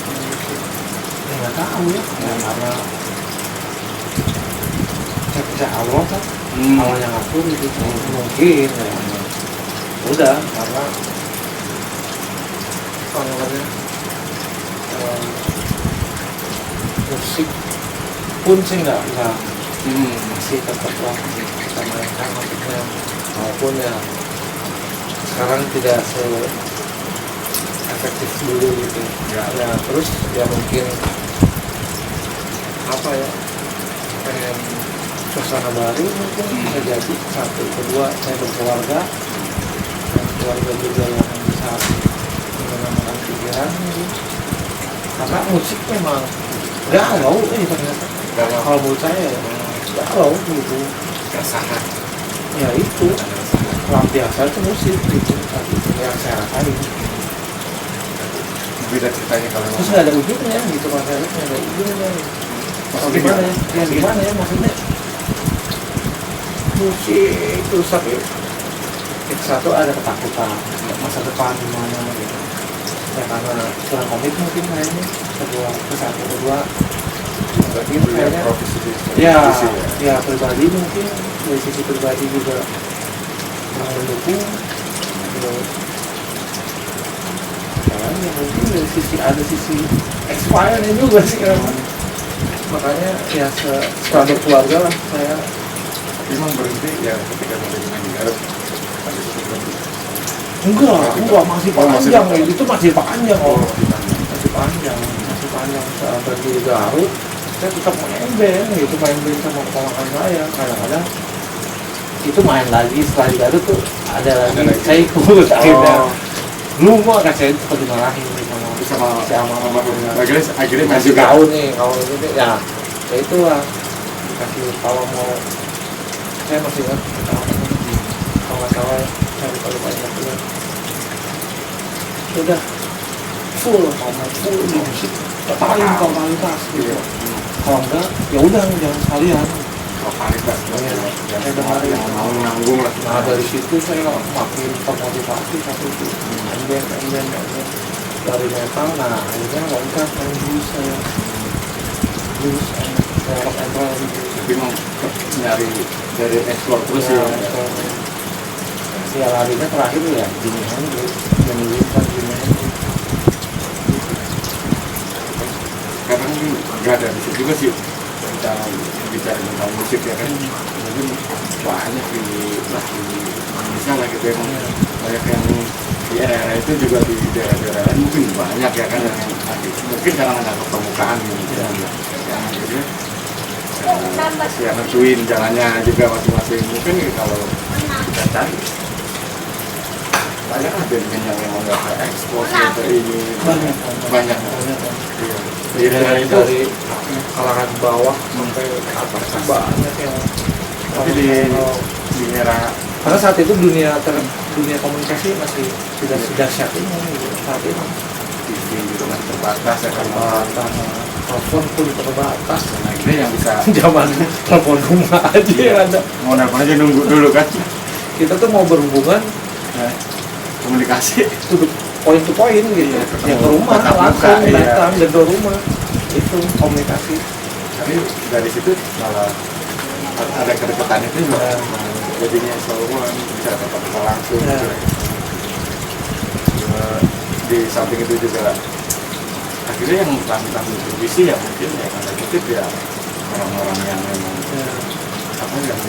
Ya nggak tahu ya. Karena saya awal kan. Awalnya ngatur gitu. Mungkin ya. Udah karena apa namanya musik pun sih nggak masih tetap lah kita mainkan maksudnya maupun ya sekarang tidak se efektif dulu gitu ya terus ya mungkin apa ya pengen suasana baru mungkin bisa jadi satu kedua saya berkeluarga dan keluarga juga yang bisa menenangkan pikiran gitu. Karena musik memang galau ternyata kalau menurut saya galau gitu Keresahan. ya itu lampiasan itu musik gitu yang saya rasain Beda ceritanya kalau terus nggak ada ujungnya gitu mas Erik nggak ada ujungnya gimana ya gimana ya maksudnya musik terus tapi satu ada ketakutan masa depan gimana gitu ya karena kurang komit mungkin kayaknya kedua Berarti mungkin beliau kayaknya profesi ya ya. pribadi mungkin dari sisi pribadi juga kurang mendukung terus kayaknya mungkin dari sisi ada sisi expirednya juga sih kan. Makanya ya setelah berkeluarga lah saya Memang berhenti ya ketika manajemen di Garut habis itu berhenti. enggak masih masih panjang panjang. itu masih panjang Oh, oh. masih panjang saat berhenti di Garut saya tetap main band gitu, main band sama keponakan saya kadang-kadang itu main lagi setelah di Garut tuh ada lagi saya ikut akhirnya lu mah kan saya tetap dimarahin sama akhirnya masih masih tahu nih kalau itu ya itu lah dikasih tahu mau saya masih ingat kalau nggak salah saya lupa ingat dulu sudah full di musik totalitas gitu kalau enggak ya udah jangan sekalian totalitas yang mau nanggung lah. nah dari situ saya makin termotivasi satu itu main band dari metal. Nah akhirnya lengkap main blues saya rock and roll gitu. Tapi mau nyari dari explore terus ya. Ya larinya terakhir ya Jimi Hendrix, Jimi Hendrix. Karena ini nggak ada di situ juga sih kita bicara tentang musik ya kan. Mungkin banyak di Indonesia lah gitu yang banyak yang di era itu juga di daerah-daerah lain mungkin banyak ya kan yang mungkin karena nggak kepermukaan gitu yang akhirnya ya nentuin jalannya juga masing-masing. Mungkin kalau kita cari banyak lah band-band yang memang nggak ekspor seperti ini banyak. Iya. Dari kalangan bawah sampai atas banyak yang tapi di era karena saat itu dunia komunikasi masih tidak sedahsyat ini gitu. Saat ini TV juga masih terbatas ya kan. telepon pun terbatas. Nah ini yang bisa Zaman telepon rumah aja yang ada. mau nelfon aja nunggu dulu kan. Kita tuh mau berhubungan Komunikasi to point gitu. Iya, Ya ke rumah tatap muka, langsung iya. datang gedor rumah. Itu komunikasi. tapi dari situ malah ada kedekatan itu juga jadinya selalu bisa tatap muka langsung Ya. gitu. Di samping itu juga akhirnya yang melakukan televisi ya mungkin ya tanda kutip ya orang-orang yang memang Ya. apa yang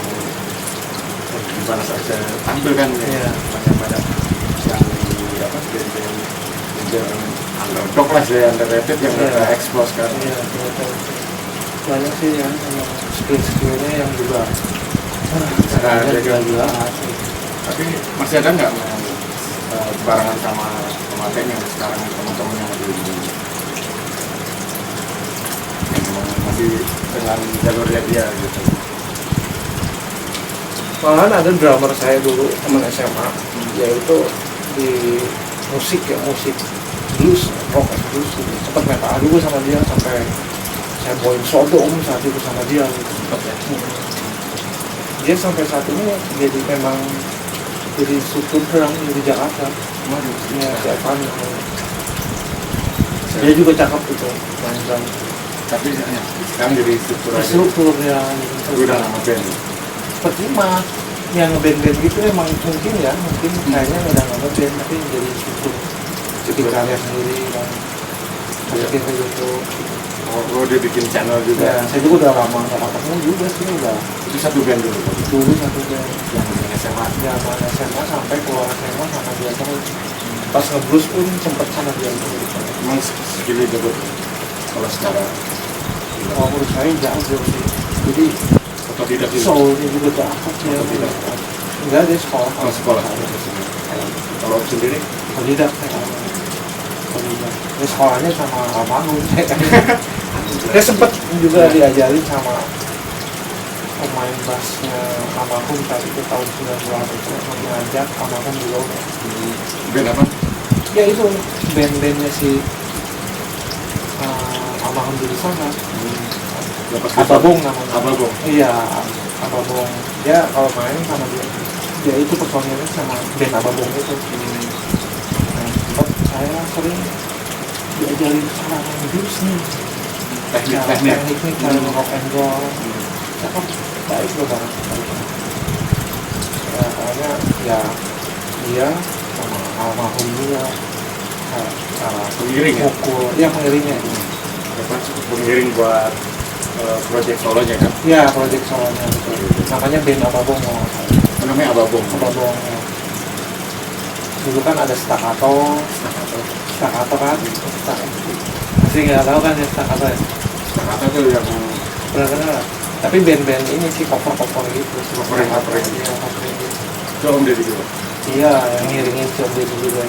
gimana saja tampil kan Iya. banyak yang di apa band underdog lah sih underrated yang Iya. udah expose kan. Iya, betul. Banyak sih ya, memang skill-skillnya yang juga Ada juga. gila. Tapi masih ada nggak yang barengan sama pematen yang sekarang teman-teman yang ada di sini yang memang masih dengan jalurnya dia gitu. Malahan ada drummer saya dulu, teman SMA, yaitu di musik blues, rock and blues gitu. Sempat metal juga sama dia sampai saya bawain sodom saat itu sama dia gitu. Dia sampai saat ini jadi memang jadi struktur drum di Jakarta. Ya, si Evan. Dia juga cakep gitu, main drum. Tapi sekarang jadi Struktur ya. udah lama band. Seperti mah yang band-band gitu emang mungkin kayaknya udah nggak ngeband tapi jadi struktur bikin karya sendiri kan bikin gitu. Oh dia bikin channel juga. Ya, saya juga udah lama nggak ketemu juga sih udah. Itu satu band dulu. Dulu satu band Yang SMA. zaman SMA sampai keluar SMA sama dia terus. Pas ngeblus pun sempet sama dia terus. Emang segini debut kalau secara Kalau menurut saya jauh sih. Jadi otodidak juga. soulnya juga cakep ya. Otodidak. Enggak dia sekolah. Oh, sekolah. Kalau sendiri Otodidak saya. Ini sekolahnya sama almarhum. Saya sempet juga diajarin sama pemain bassnya almarhum saat itu tahun 90-an itu ngajak almarhum juga. band apa? Ya itu band-bandnya si almarhum di sana. Ababong namanya. Ababong. Iya, Ababong. Dia kalau main sama dia itu personilnya sama band Ababong itu. Nah, sempet saya sering diajarin cara main blues nih, teknik cara rock and roll, cakep, baik loh banget. Ya pokoknya ya dia sama almarhum juga cara pengiring ya? pukul, ya pengiringnya itu. Pengiring buat project solonya kan? Ya project solonya betul. Namanya band Ababong mau. Namanya Ababong. Ababong ya. Dulu kan ada staccato kan, masih nggak tahu kan ya staccato ya. Staccato tuh yang Benar-benar. Tapi band-band ini sih cover gitu. Cover-cover gitu. Iya, cover gitu. itu Om Deddy juga. Iya, yang ngiringin Om Deddy juga.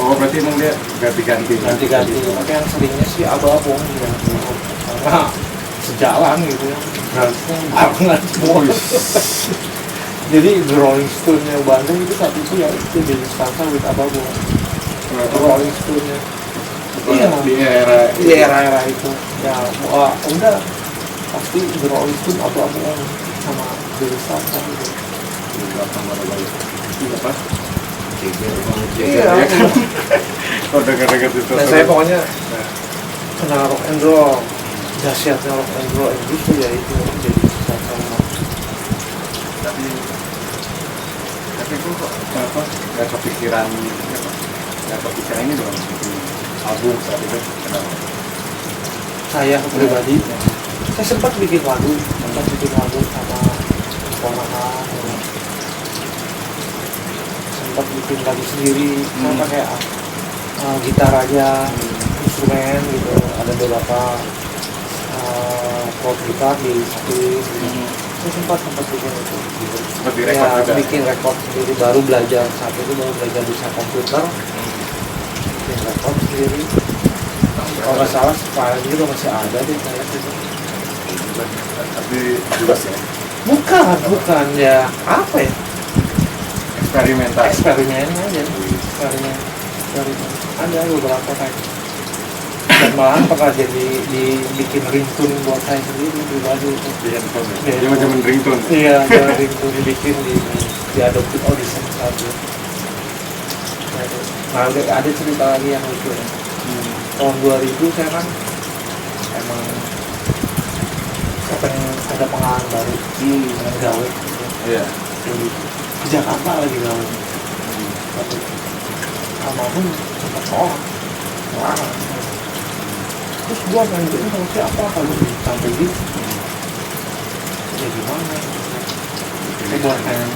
Oh, berarti emang dia ganti-ganti. Tapi yang seringnya sih Ababong ya. Karena sejalan gitu ya. Berarti barengan semua. Jadi The Rolling Stone-nya Bandung itu saat itu ya itu jadi Stansa with Ababong. The Rolling Stone-nya. Iya, di era itu. Ya, wah, udah pasti The Rolling Stone atau Ababong sama jadi Stansa gitu. Iya apa? Iya. Ya kan? Oh, dengar-dengar itu. Nah, saya pokoknya kenal rock and roll, dahsyatnya rock and roll itu ya itu jadi Stansa. Tapi kok apa? Nggak kepikiran ini dong bikin album saat itu kenapa? Saya pribadi, saya sempat bikin lagu sama ponakan, sempat bikin lagu sendiri, saya pakai gitar aja, instrumen gitu, ada beberapa chord gitar di samping. Saya sempat bikin itu. Sempat direkod Ya, juga. bikin rekod sendiri, baru belajar saat itu baru belajar bisa komputer, bikin rekod sendiri. Kalau nggak salah file juga masih ada deh saya itu. Tapi juga sih Bukan ya apa ya? eksperimental. Eksperimen aja, eksperimen. Ada beberapa kayak. Dan malahan pernah jadi dibikin ringtone buat saya sendiri pribadi itu. Di handphone ya. Di Dia macam ringtone. Iya, ringtone dibikin di Adobe Audition satu. Nah, ada cerita lagi yang lucu ya. Tahun 2000 saya kan emang saya pengen ada pengalaman baru dengan gawe gitu. Iya. Jadi di Jakarta lagi gawe. Tapi almarhum sempat orang. Terus gua main game sama siapa kalau sampai gitu? Ya gimana? Saya buat pengen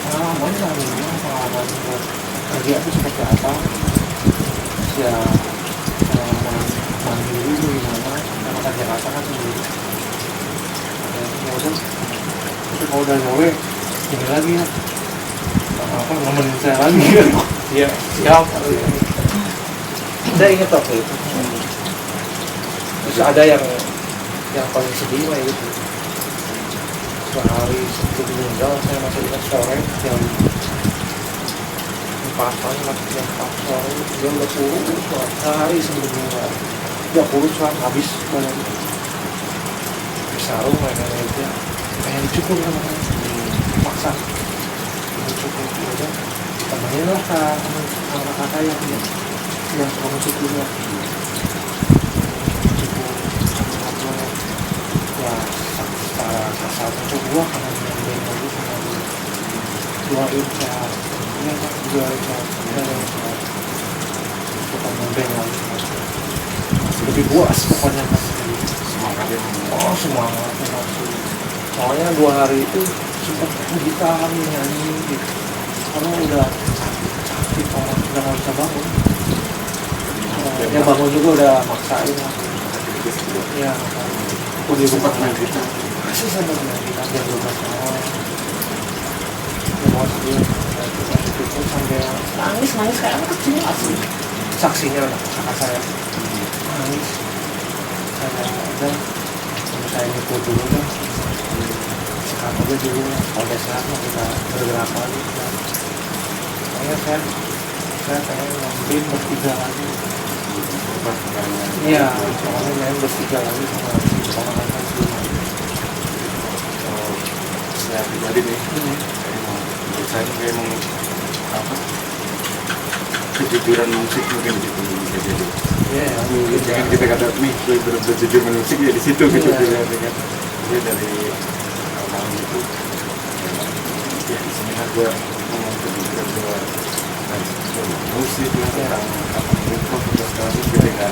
pengalaman lah, gimana pengalaman buat kerja itu seperti apa? Terus ya pengalaman mandiri itu gimana? Karena kan Jakarta kan sendiri. Ya udah, tapi kalau udah gawe ini lagi ya, apa nemenin saya lagi kan? Iya, siap. Saya ingat waktu itu. Terus ada yang paling sedih lah itu. Sehari sebelum meninggal saya masih ingat sore jam 4-an lah, jam 4 sore dia udah kurus banget. Sehari sebelum meninggal dia kurus kan, habis badan sarung mereka aja pengen dicukur sama saya, paksa dicukur. Udah temenin lah sama kakak yang suka mencukur lah. Ya secara kasar itu gua karena main lagi sama dua sehat ini kan dua sehat kita main lagi lebih puas pokoknya kan Semangatnya. semangat soalnya 2 hari itu sempat gitar nyanyi gitu karena udah sakit orang udah nggak bisa bangun. Ya bangun juga udah maksain lah ya. Aku dia sempat main gitar. Masih sama dengan kita jam 12 malam. Emosi dia itu sampai nangis kayak anak kecil asli. Saksinya kakak saya nangis. Saya udah saya ikut dulu dah. Sekarang aja dulu kalau udah sehat kita bergerak lagi. Makanya saya pengen main bertiga lagi. Iya, soalnya main bertiga lagi sama orang lagi. Saya pribadi nih, saya mau apa? kejujuran musik mungkin gitu bisa jadi. Iya, Jangan kita kata nih gue bener-bener jujur musik ya di situ kejujuran kan. Jadi dari awal itu ya di sini kan gue ngomong kejujuran gue musik ya tentang apa info terus sekarang itu jadi nggak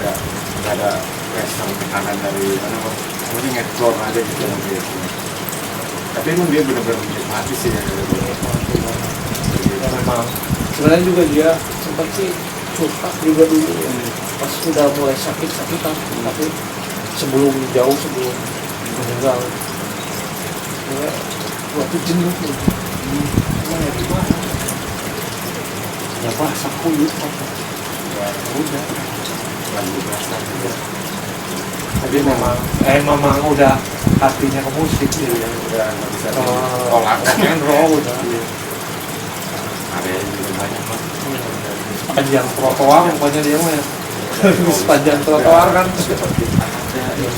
ada pressure tekanan dari mana kok mungkin nge-explore aja gitu nanti. Tapi emang dia benar-benar menikmati sih ya dari gue. ya memang sebenarnya juga dia sempat sih suka juga dulu pas udah mulai sakit-sakitan tapi jauh sebelum meninggal ya waktu jenuh tuh ya gimana ya bahasa kulit apa Ya udah lagu bahasa juga. tapi memang udah hatinya ke musik Iya, udah nggak bisa tolak kan roll udah ada yang juga banyak lah. sepanjang trotoar pokoknya dia mah ya sepanjang trotoar kan Seperti ada yang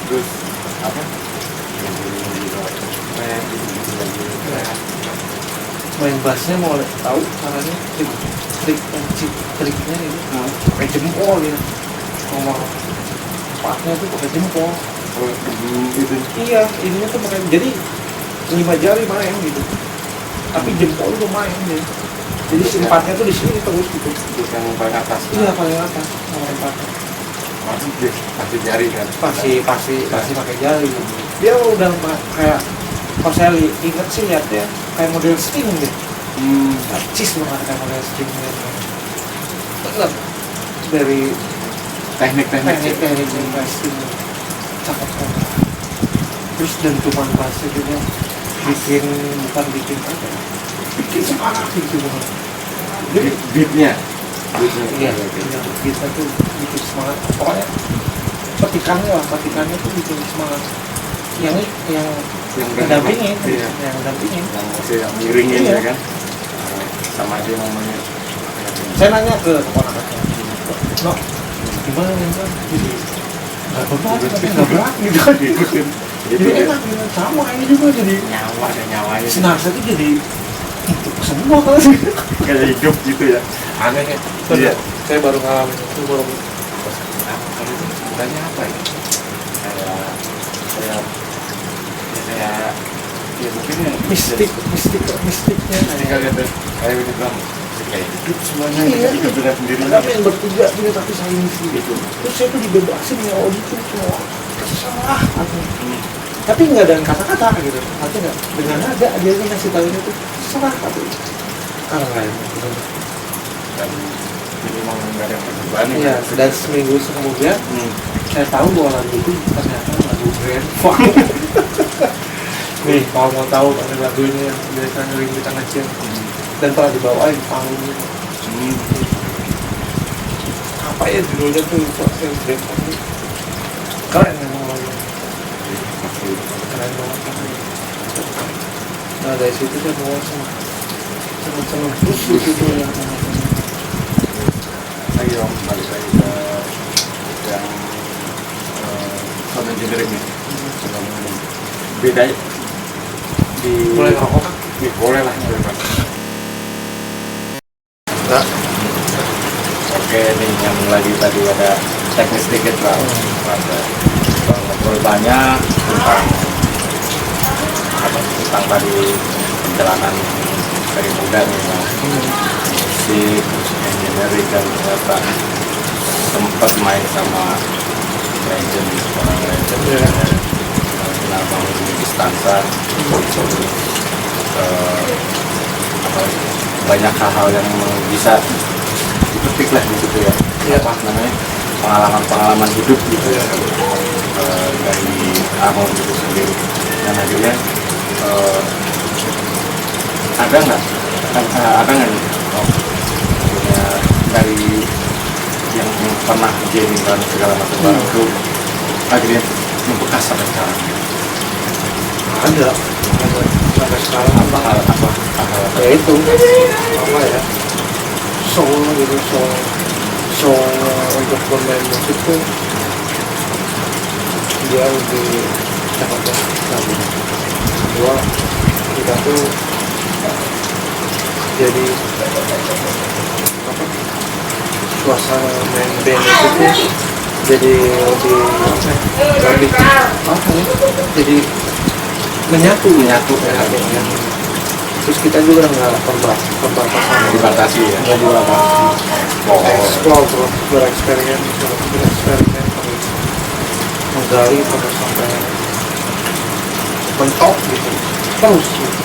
terus apa yang ini juga keren gitu lagi keren. main bassnya mau tahu caranya triknya ini pakai jempol ya nomor 4-nya tuh pakai jempol Itu iya ininya tuh pakai jadi 5 jari main gitu tapi jempol itu main ya jadi si 4-nya tuh di sini terus gitu terus yang paling atas iya paling atas nomor 4 pasti jari kan pasti pakai jari dia udah kayak pas saya inget sih liatnya kayak model string deh cis banget kayak model string bener dari teknik teknik string cakep banget terus dentuman bassnya juga bukan bikin apa ya, bikin semangat gitu banget jadi beatnya iya kita tuh bikin semangat pokoknya petikannya tuh bikin semangat yang mendampingin iya. yang mendampingin yang masih yang miringin Iya. ya kan sama aja ngomongnya saya nanya ke keponakannya no gimana nih kan jadi nggak berat tapi nggak berat gitu kan ikutin jadi gitu ya enak gitu sama ini juga jadi nyawa ada nyawanya senar saya tuh jadi hidup semua kan kayak hidup gitu ya aneh ya Iya. saya baru ngalamin itu baru kalau itu sebenarnya apa ya kayak ya mungkin ya mistiknya jadi kalian tuh kayak udah bilang kayak hidup semuanya Iya. hidup berat sendiri kami yang bertiga juga tapi saya misi gitu terus saya tuh dibebasin ya oh gitu semua terserah tapi nggak dengan kata-kata gitu tapi nggak dengan nada dia tuh ngasih tahu itu terserah tapi keren dan jadi mau nggak ada perubahan iya dan seminggu kemudian saya tahu bahwa lagu itu ternyata lagu Grand Funk nih kalau mau tahu ada lagu ini yang biasa ngering kita ngecil dan pernah dibawain panggung apa ya judulnya tuh yang Grand Funk keren memang lagunya keren banget nah dari situ saya bawa seneng terus gitu ya lagi om balik lagi ke yang sound engineering nih beda ya di mulai ngerokok kan? boleh lah bebas enggak oke nih yang lagi tadi ada teknis sedikit lah ada ngobrol banyak tentang tadi perjalanan dari muda nih musik engineering dan ternyata sempat main sama legend orang legend kenapa memiliki stansa banyak hal-hal yang bisa dipetik lah di situ ya apa namanya pengalaman hidup gitu ya dari Amon itu sendiri dan akhirnya ada nggak nih akhirnya dari yang pernah kejadian dan segala macam barang itu akhirnya membekas sampai sekarang ada sampai sekarang apa hal ya itu apa ya soul gitu soul untuk bermain musik tuh dia lebih cakep banget gua kita tuh jadi apa, suasana main band itu tuh jadi lebih apa ya, jadi menyatu ya. Terus kita juga nggak perbatasan, dibatasi ya. nggak dibatasi, explore terus bereksperimen menggali terus sampai mentok gitu, terus gitu.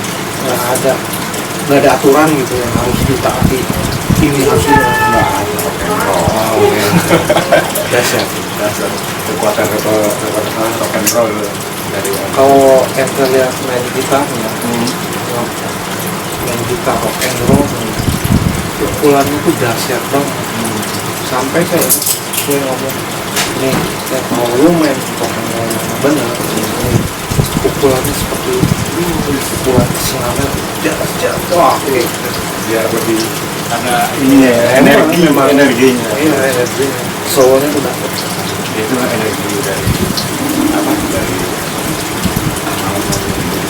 nggak ada aturan gitu yang harus ditaati, ini harus ini nggak ada. Dasar Kekuatan rock and roll dari kalau ente lihat main gitar ya, main gitar rock and roll pukulannya tuh dahsyat banget. Sampai kayak gue ngomong nih, ya kalau lu main rock and roll yang bener nih, pukulannya seperti pukulan serangan dahsyat, wah biar lebih karena ini ya energinya. Iya, energinya solonya tuh dapet. Itu energi dari apa, dari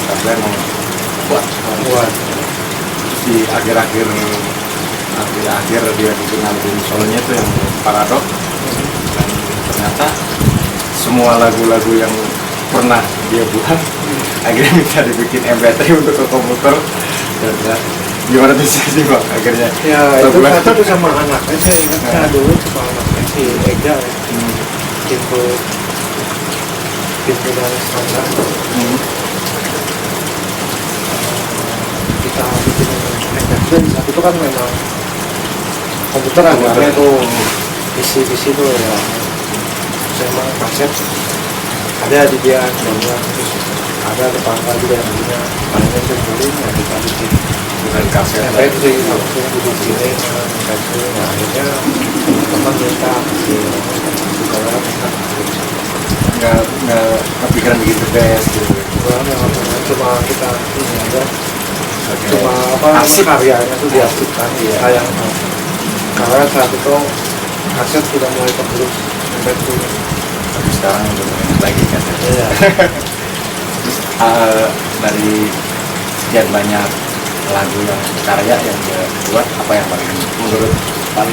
sampai mau kuat di akhir-akhir dia bikin album solonya itu yang Paradok, dan ternyata semua lagu-lagu yang pernah dia buat akhirnya minta dibikin MP3 untuk ke komputer. Dan gimana tuh sih Bang akhirnya Ya itu satu tuh sama anaknya, saya ingatnya dulu sama anaknya si Ega ya, pintu dari standar. Kita bikin MP3 di saat itu kan memang komputer agaknya tuh isi tuh ya, sama kaset ada di dia sebelumnya, terus ada depan lagi yang punya palingan kumpulin ya kita bikin bukan kaset MP3 langsung duduk sini MP3. Nah akhirnya teman minta si saudara minta nggak kepikiran bikin the best gitu. cuma kita ini aja, cuma apa karyanya tuh diarsipkan, sayang karena saat itu kaset sudah mulai tergerus MP3. Tapi sekarang udah mulai lagi kaset. Iya. Terus dari sekian banyak lagu yang karya yang dia buat, apa yang paling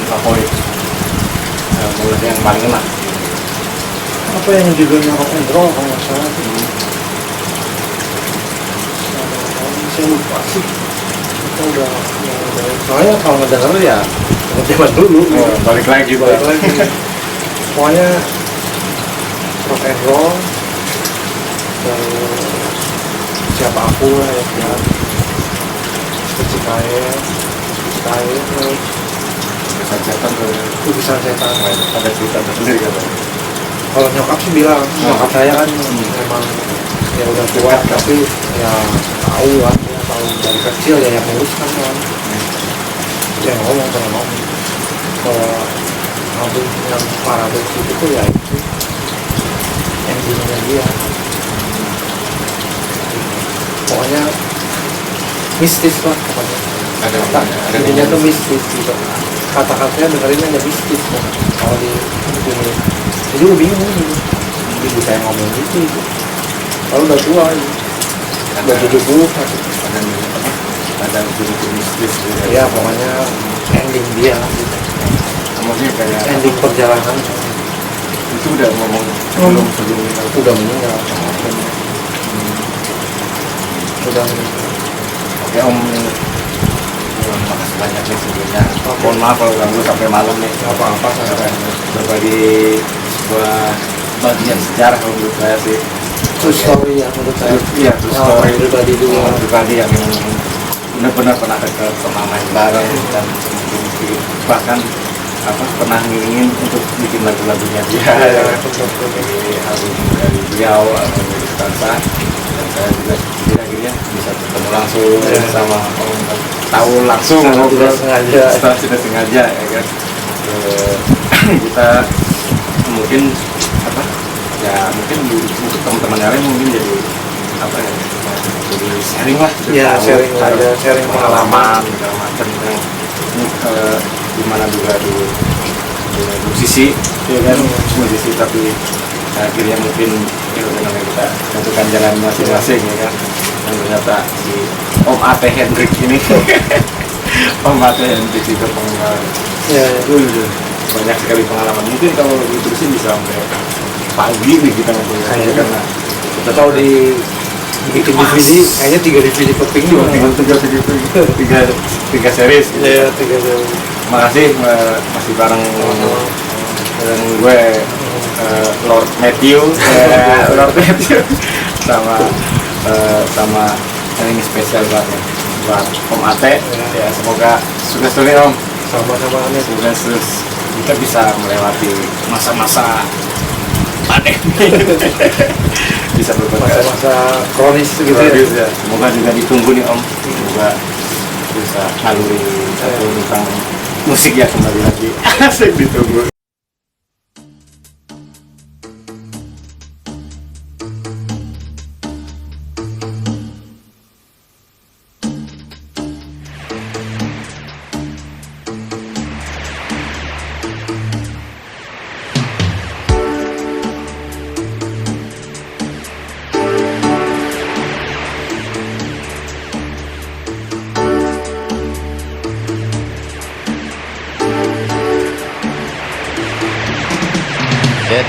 favorit, menurut yang paling enak? Apa yang judulnya rock and roll kalau nggak salah tuh, saya lupa sih. Kita udah soalnya kalau ngedenger ya zaman dulu Balik lagi. pokoknya rock and roll, siapa aku lah ya, Cikae terus Setan tuh lukisan setan. ada cerita tersendiri kan? Kalau nyokap sih bilang, nyokap saya kan memang ya udah tua tapi ya tahu lah, ya tahu dari kecil ya yang nguruskan kan. Dia ngomong kalau album yang Paradox itu tuh ya itu endingnya dia, pokoknya mistis lah pokoknya. Ada Intinya tuh mistis gitu. Kata-katanya dengerinnya ada mistis kok. Kalau di ini, jadi gue bingung gitu. Ibu saya ngomong gitu. Kalau udah tua, udah 70 kan. Ada begitu mistis gitu. Ya pokoknya ending dia gitu. Maksudnya kayak Ending perjalanan itu udah ngomong sebelum udah meninggal. Udah meninggal. Oke Om, makasih banyak nih sebelumnya. Mohon maaf kalau ganggu sampai malam nih. Apa-apa sampai Berbagi sebuah bagian sejarah kalau menurut saya sih. true story ya menurut saya. Iya, true story Pribadi dulu. Pribadi yang benar-benar pernah main bareng dan mungkin bahkan pernah ngingin untuk bikin lagu-lagunya dia. Jadi album dari beliau, album dari Stansa, dan saya juga akhirnya bisa ketemu langsung sama Om, tahu langsung Tidak sengaja. setelah tidak sengaja ya kan. Kita mungkin mungkin untuk teman-teman yang lain mungkin jadi jadi sharing lah gitu. Ya sharing aja, sharing pengalaman segala macam yang dimana juga di musisi ya kan, musisi tapi akhirnya mungkin kita tentukan jalan masing-masing ya kan. Dan ternyata si Om Ate Hendrik ini pemakaian TV terpengal. Iya, iya. Banyak sekali pengalaman. Mungkin kalau diterusin bisa sampai pagi nih kita ngobrol. Kayaknya. Karena kita Kalau di bikin DVD, kayaknya 3 DVD per minggu. tiga series. Gitu. Iya, 3 DVD. Makasih masih bareng gue Lord Matthew, Lord Matthew sama yang ini spesial banget buat Om Ate. Ya semoga sukses terus Om. Sama-sama aneh. Semoga terus kita bisa melewati masa-masa pandemi. Bisa berbuat Masa-masa kronis gitu ya. Semoga juga ditunggu nih Om. Semoga bisa ngaluri satu tentang musik ya kembali lagi. Asik ditunggu.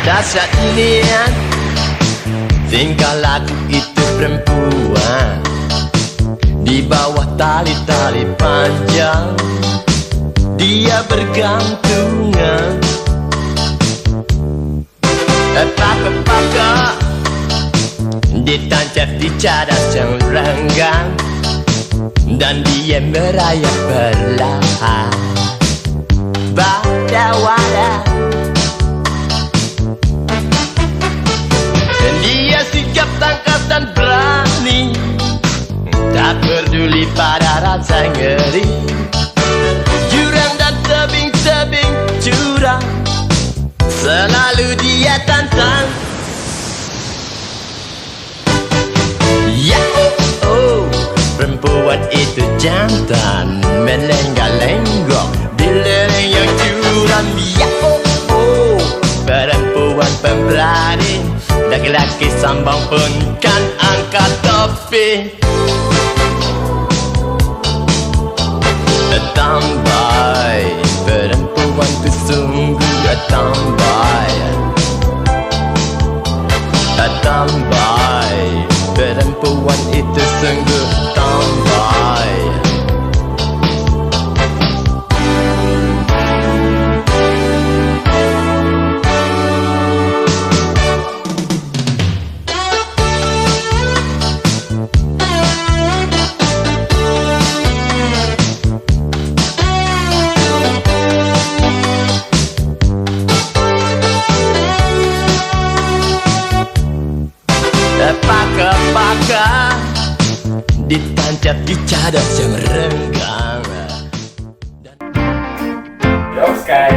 Dahsyat niat tingkah laku itu perempuan di bawah tali-tali panjang dia bergantungan. Paka-paka ditancap di cadas yang renggang dan dia merayap perlahan pada wadah. Dia sikap tangkas dan berani, tak peduli pada rasa ngeri. Jurang dan tebing-tebing curang, selalu dia tantang. Ya oh, perempuan itu jantan, melenggak-lenggok di lereng yang curam. Ya oh, perempuan pemberani, laki-laki sambang pun kan angkat topi. Tambay, perempuan tu sungguh tambay. Tambay, perempuan itu sungguh tambay. Paka-paka ditancap di cadas yang renggang. Yo Sky,